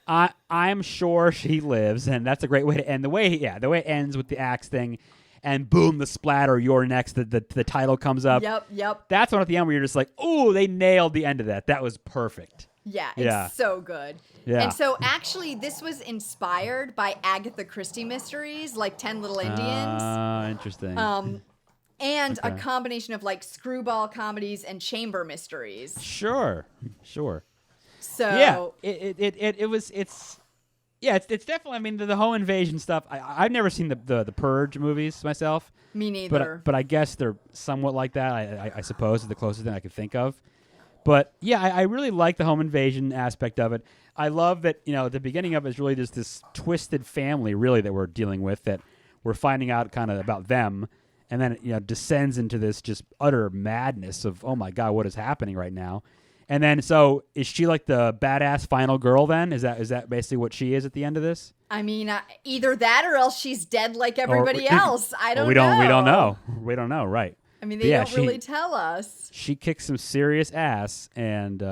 Speaker 3: I'm sure she lives, and that's a great way to end. The way it ends with the axe thing, and boom, the splatter, you're next, the title comes up.
Speaker 2: Yep.
Speaker 3: That's one at the end where you're just like, ooh, they nailed the end of that. That was perfect.
Speaker 2: Yeah,
Speaker 3: Yeah.
Speaker 2: it's so good.
Speaker 3: Yeah.
Speaker 2: And so actually this was inspired by Agatha Christie mysteries, like 10 Little Indians.
Speaker 3: Interesting.
Speaker 2: And a
Speaker 3: okay.
Speaker 2: combination of like screwball comedies and chamber mysteries.
Speaker 3: Sure.
Speaker 2: So
Speaker 3: It's definitely, I mean, the home invasion stuff, I've never seen the Purge movies myself.
Speaker 2: me neither.
Speaker 3: But I guess they're somewhat like that, I suppose, is the closest thing I could think of. But yeah, I really like the home invasion aspect of it. I love that, the beginning of it is really just this twisted family, really, that we're dealing with, that we're finding out kind of about them. And then it, descends into this just utter madness of, oh my God, what is happening right now? And then, so is she like the badass final girl then? Is that basically what she is at the end of this?
Speaker 2: I mean, either that or else she's dead like everybody else. I don't know.
Speaker 3: We don't know, right?
Speaker 2: I mean, they don't really tell us.
Speaker 3: She kicks some serious ass, and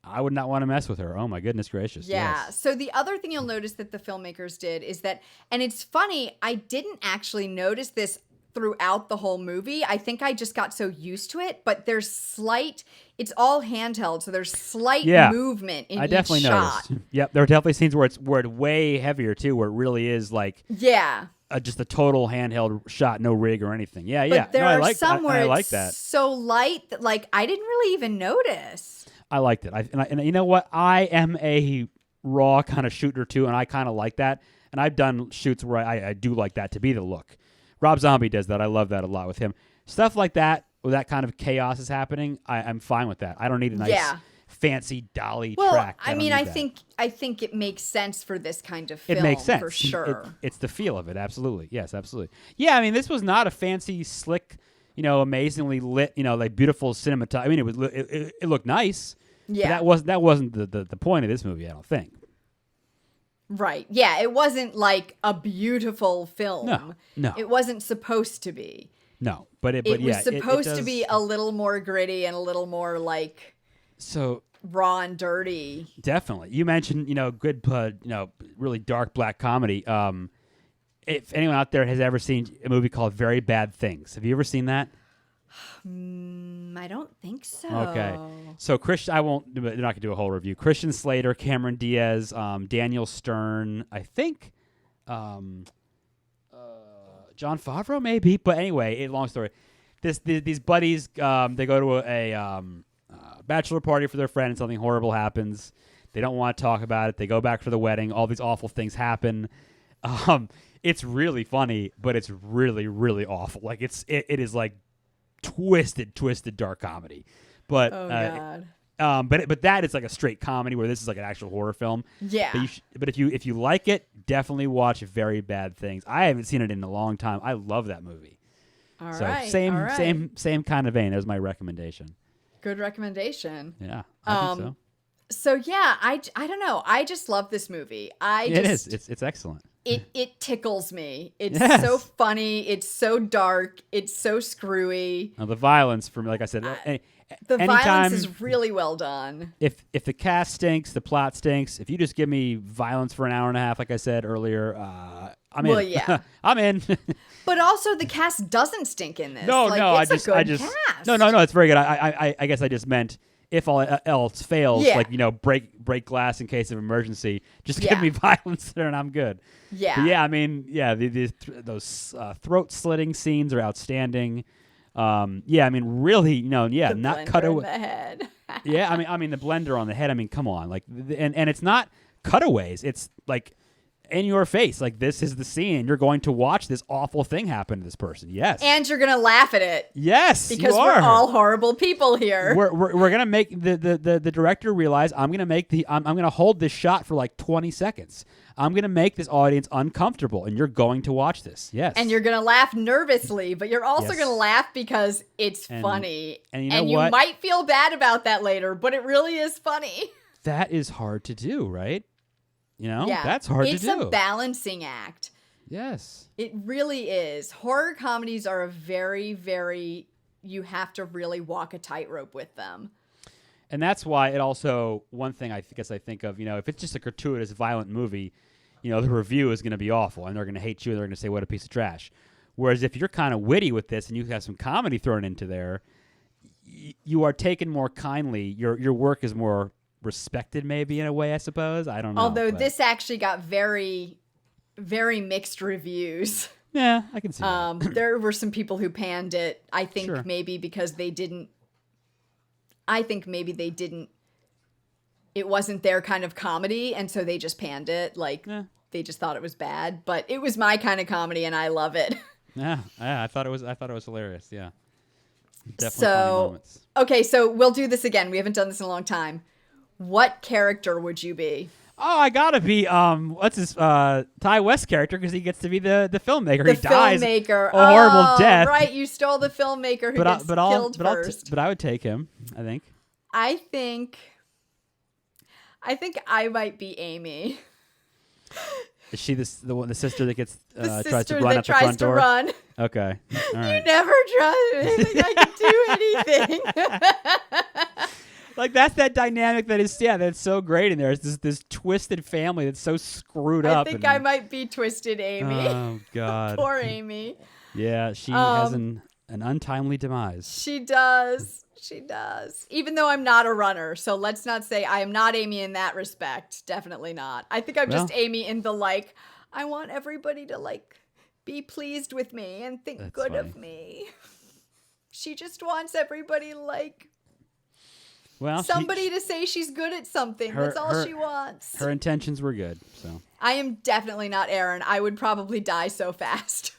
Speaker 3: I would not want to mess with her. Oh, my goodness gracious.
Speaker 2: Yeah.
Speaker 3: Yes.
Speaker 2: So the other thing you'll notice that the filmmakers did is that, and it's funny, I didn't actually notice this throughout the whole movie. I think I just got so used to it, but it's all handheld, so there's slight movement in each
Speaker 3: definitely
Speaker 2: shot.
Speaker 3: noticed. Yep, there are definitely scenes where it's way heavier too, where it really is like just a total handheld shot, no rig or anything.
Speaker 2: But there are some where
Speaker 3: I
Speaker 2: it's
Speaker 3: like that.
Speaker 2: so light that like I didn't really even notice.
Speaker 3: I liked it. And you know what? I am a raw kind of shooter too, and I kind of like that. And I've done shoots where I do like that to be the look. Rob Zombie does that. I love that a lot with him. Stuff like that, where that kind of chaos is happening, I'm fine with that. I don't need a nice fancy dolly track.
Speaker 2: I mean, I think it makes sense for this kind of film.
Speaker 3: It makes sense
Speaker 2: for sure.
Speaker 3: It's the feel of it. Absolutely. Yes, absolutely. Yeah, I mean, this was not a fancy, slick, amazingly lit, like beautiful cinematography. I mean, it looked nice.
Speaker 2: Yeah.
Speaker 3: But that wasn't the point of this movie, I don't think.
Speaker 2: Right. Yeah, it wasn't like a beautiful film.
Speaker 3: No.
Speaker 2: It wasn't supposed to be.
Speaker 3: No, but it
Speaker 2: was supposed to be a little more gritty and a little more like raw and dirty.
Speaker 3: Definitely. You mentioned, good, really dark black comedy. If anyone out there has ever seen a movie called Very Bad Things, have you ever seen that?
Speaker 2: I don't think so.
Speaker 3: Okay. So they're not going to do a whole review. Christian Slater, Cameron Diaz, Daniel Stern, I think, John Favreau maybe. But anyway, long story. These buddies, they go to a bachelor party for their friend and something horrible happens. They don't want to talk about it. They go back for the wedding. All these awful things happen. It's really funny, but it's really, really awful. Like it is like twisted dark comedy. But
Speaker 2: God.
Speaker 3: But that is like a straight comedy where this is like an actual horror film.
Speaker 2: Yeah.
Speaker 3: But if you like it, definitely watch Very Bad Things. I haven't seen it in a long time. I love that movie.
Speaker 2: All
Speaker 3: so
Speaker 2: right.
Speaker 3: Same kind of vein as my recommendation.
Speaker 2: Good recommendation.
Speaker 3: Yeah, I think so.
Speaker 2: So yeah, I don't know. I just love this movie.
Speaker 3: It is. It's excellent.
Speaker 2: It tickles me. It's
Speaker 3: Yes.
Speaker 2: so funny. It's so dark. It's so screwy.
Speaker 3: Now, the violence, from like I said,
Speaker 2: The
Speaker 3: anytime,
Speaker 2: violence is really well done.
Speaker 3: If the cast stinks, the plot stinks. If you just give me violence for an hour and a half, like I said earlier, I'm in.
Speaker 2: Well, yeah.
Speaker 3: I'm in.
Speaker 2: But also, the cast doesn't stink in this.
Speaker 3: No,
Speaker 2: it's
Speaker 3: I just
Speaker 2: cast.
Speaker 3: No, it's very good. I guess I just meant if all else fails, break glass in case of emergency. Just give me violence there, and I'm good.
Speaker 2: Yeah.
Speaker 3: But yeah, I mean, those throat slitting scenes are outstanding. I mean, really,
Speaker 2: The
Speaker 3: not
Speaker 2: blender
Speaker 3: cutaway.
Speaker 2: in the head.
Speaker 3: I mean, the blender on the head. I mean, come on, like, and it's not cutaways. It's like in your face. Like, this is the scene. You're going to watch this awful thing happen to this person. Yes.
Speaker 2: And you're going to laugh at it.
Speaker 3: Yes,
Speaker 2: Because
Speaker 3: you are.
Speaker 2: we're all horrible people here.
Speaker 3: We're going to make the director realize I'm going to make I'm going to hold this shot for like 20 seconds. I'm going to make this audience uncomfortable, and you're going to watch this. Yes.
Speaker 2: And you're going to laugh nervously, but you're also
Speaker 3: Yes.
Speaker 2: going to laugh because it's funny.
Speaker 3: And you know what?
Speaker 2: You might feel bad about that later, but it really is funny.
Speaker 3: That is hard to do, right? You know?
Speaker 2: Yeah.
Speaker 3: That's hard to do.
Speaker 2: It's a balancing act.
Speaker 3: Yes.
Speaker 2: It really is. Horror comedies are a very, very, you have to really walk a tightrope with them.
Speaker 3: And that's why it also, one thing I think of, if it's just a gratuitous, violent movie, the review is going to be awful, and they're going to hate you, and they're going to say, what a piece of trash. Whereas if you're kind of witty with this and you have some comedy thrown into there, you are taken more kindly. Your work is more respected, maybe, in a way, I suppose. I don't know.
Speaker 2: Although this actually got very, very mixed reviews.
Speaker 3: Yeah, I can see that.
Speaker 2: There were some people who panned it. I think
Speaker 3: Sure.
Speaker 2: maybe because it wasn't their kind of comedy, and so they just panned it. Like, they just thought it was bad. But it was my kind of comedy, and I love it.
Speaker 3: Yeah, I thought it was hilarious. Yeah, definitely funny
Speaker 2: So,
Speaker 3: moments.
Speaker 2: okay, so we'll do this again. We haven't done this in a long time. What character would you be?
Speaker 3: Oh, I gotta be what's his Ty West character, because he gets to be the filmmaker.
Speaker 2: The
Speaker 3: he dies
Speaker 2: filmmaker.
Speaker 3: a horrible death.
Speaker 2: Right, you stole the filmmaker who gets killed first.
Speaker 3: But I would take him. I think.
Speaker 2: I think I might be Amy.
Speaker 3: Is she the sister that gets
Speaker 2: The
Speaker 3: tries to
Speaker 2: sister
Speaker 3: run
Speaker 2: that
Speaker 3: out the
Speaker 2: tries
Speaker 3: front
Speaker 2: to
Speaker 3: door?
Speaker 2: run.
Speaker 3: Okay, all
Speaker 2: You
Speaker 3: right.
Speaker 2: never trust me. Think I can do anything.
Speaker 3: Like, that's that dynamic that's so great in there. It's this twisted family that's so screwed
Speaker 2: I
Speaker 3: up.
Speaker 2: think I might be Twisted Amy.
Speaker 3: Oh God.
Speaker 2: Poor Amy.
Speaker 3: Yeah, she has an untimely demise.
Speaker 2: She does. She does. Even though I'm not a runner. So let's not say I am not Amy in that respect. Definitely not. I think I'm just Amy in the, like, I want everybody to, like, be pleased with me and think
Speaker 3: That's
Speaker 2: good
Speaker 3: funny.
Speaker 2: of me. She just wants everybody, like,
Speaker 3: Well,
Speaker 2: somebody to say she's good at something. That's all she wants.
Speaker 3: Her intentions were good, so.
Speaker 2: I am definitely not Erin. I would probably die so fast.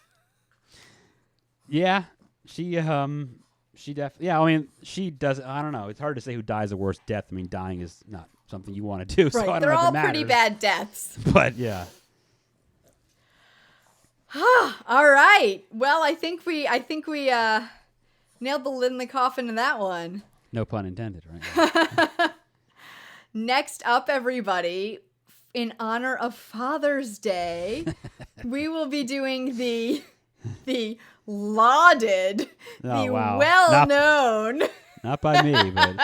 Speaker 3: Yeah, she definitely. Yeah, I mean, she does. I don't know. It's hard to say who dies a worse death. I mean, dying is not something you want to do. So I don't
Speaker 2: They're
Speaker 3: know if
Speaker 2: all
Speaker 3: it matters.
Speaker 2: pretty bad deaths.
Speaker 3: But yeah.
Speaker 2: All right. Well, I think we nailed the lid in the coffin in that one.
Speaker 3: No pun intended, right?
Speaker 2: Next up, everybody, in honor of Father's Day, we will be doing the lauded,
Speaker 3: Oh, wow.
Speaker 2: well-known,
Speaker 3: Not by me, but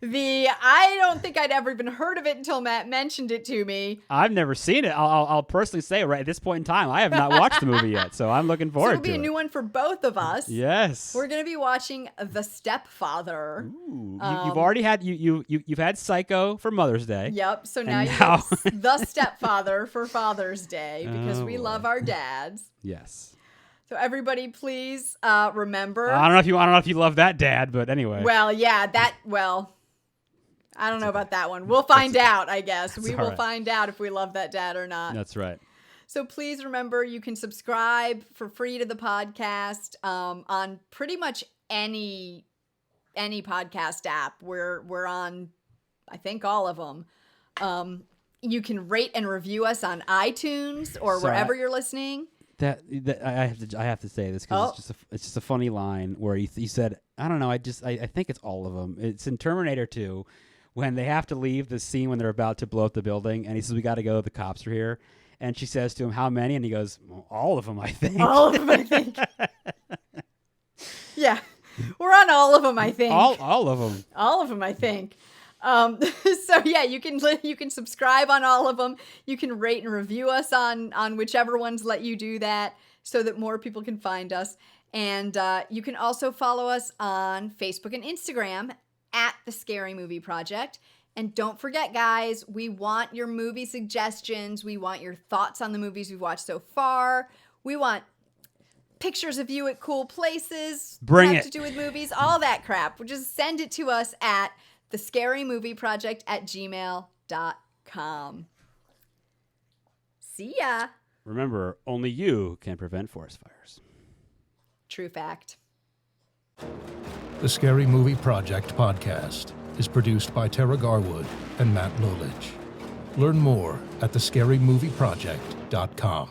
Speaker 2: I don't think I'd ever even heard of it until Matt mentioned it to me.
Speaker 3: I've never seen it. I'll personally say right at this point in time, I have not watched the movie yet, so I'm looking
Speaker 2: So
Speaker 3: forward
Speaker 2: it'll be
Speaker 3: to
Speaker 2: a
Speaker 3: it.
Speaker 2: new one for both of us.
Speaker 3: Yes.
Speaker 2: We're going to be watching The Stepfather.
Speaker 3: Ooh, you've already had you've had Psycho for Mother's Day.
Speaker 2: Yep. So now
Speaker 3: And
Speaker 2: you
Speaker 3: now-
Speaker 2: get The Stepfather for Father's Day because
Speaker 3: Oh,
Speaker 2: we
Speaker 3: boy.
Speaker 2: love our dads.
Speaker 3: Yes.
Speaker 2: So everybody, please remember.
Speaker 3: I don't know if you love that dad, but anyway.
Speaker 2: Well, yeah, I don't know about that one. We'll find out, I guess. We
Speaker 3: all
Speaker 2: will
Speaker 3: right.
Speaker 2: find out if we love that dad or not.
Speaker 3: That's right.
Speaker 2: So please remember, you can subscribe for free to the podcast on pretty much any podcast app. We're on, I think, all of them. You can rate and review us on iTunes or
Speaker 3: Sorry,
Speaker 2: wherever you're listening.
Speaker 3: That I have to say this because it's just a funny line where he said, I don't know, I think it's all of them. It's in Terminator 2 when they have to leave the scene when they're about to blow up the building, and he says, we got to go, the cops are here. And she says to him, how many? And he goes, well, all of them, I think.
Speaker 2: All of them, I think. Yeah, we're on all of them, I think.
Speaker 3: all of them.
Speaker 2: All of them, I think. So yeah, you can subscribe on all of them. You can rate and review us on whichever ones let you do that, so that more people can find us. And you can also follow us on Facebook and Instagram at The Scary Movie Project. And don't forget, guys, we want your movie suggestions. We want your thoughts on the movies we've watched so far. We want pictures of you at cool places.
Speaker 3: Bring
Speaker 2: have
Speaker 3: it.
Speaker 2: to do with movies, all that crap. Just send it to us at thescarymovieproject@gmail.com. See ya.
Speaker 3: Remember, only you can prevent forest fires.
Speaker 2: True fact.
Speaker 1: The Scary Movie Project podcast is produced by Tara Garwood and Matt Lolich. Learn more at thescarymovieproject.com.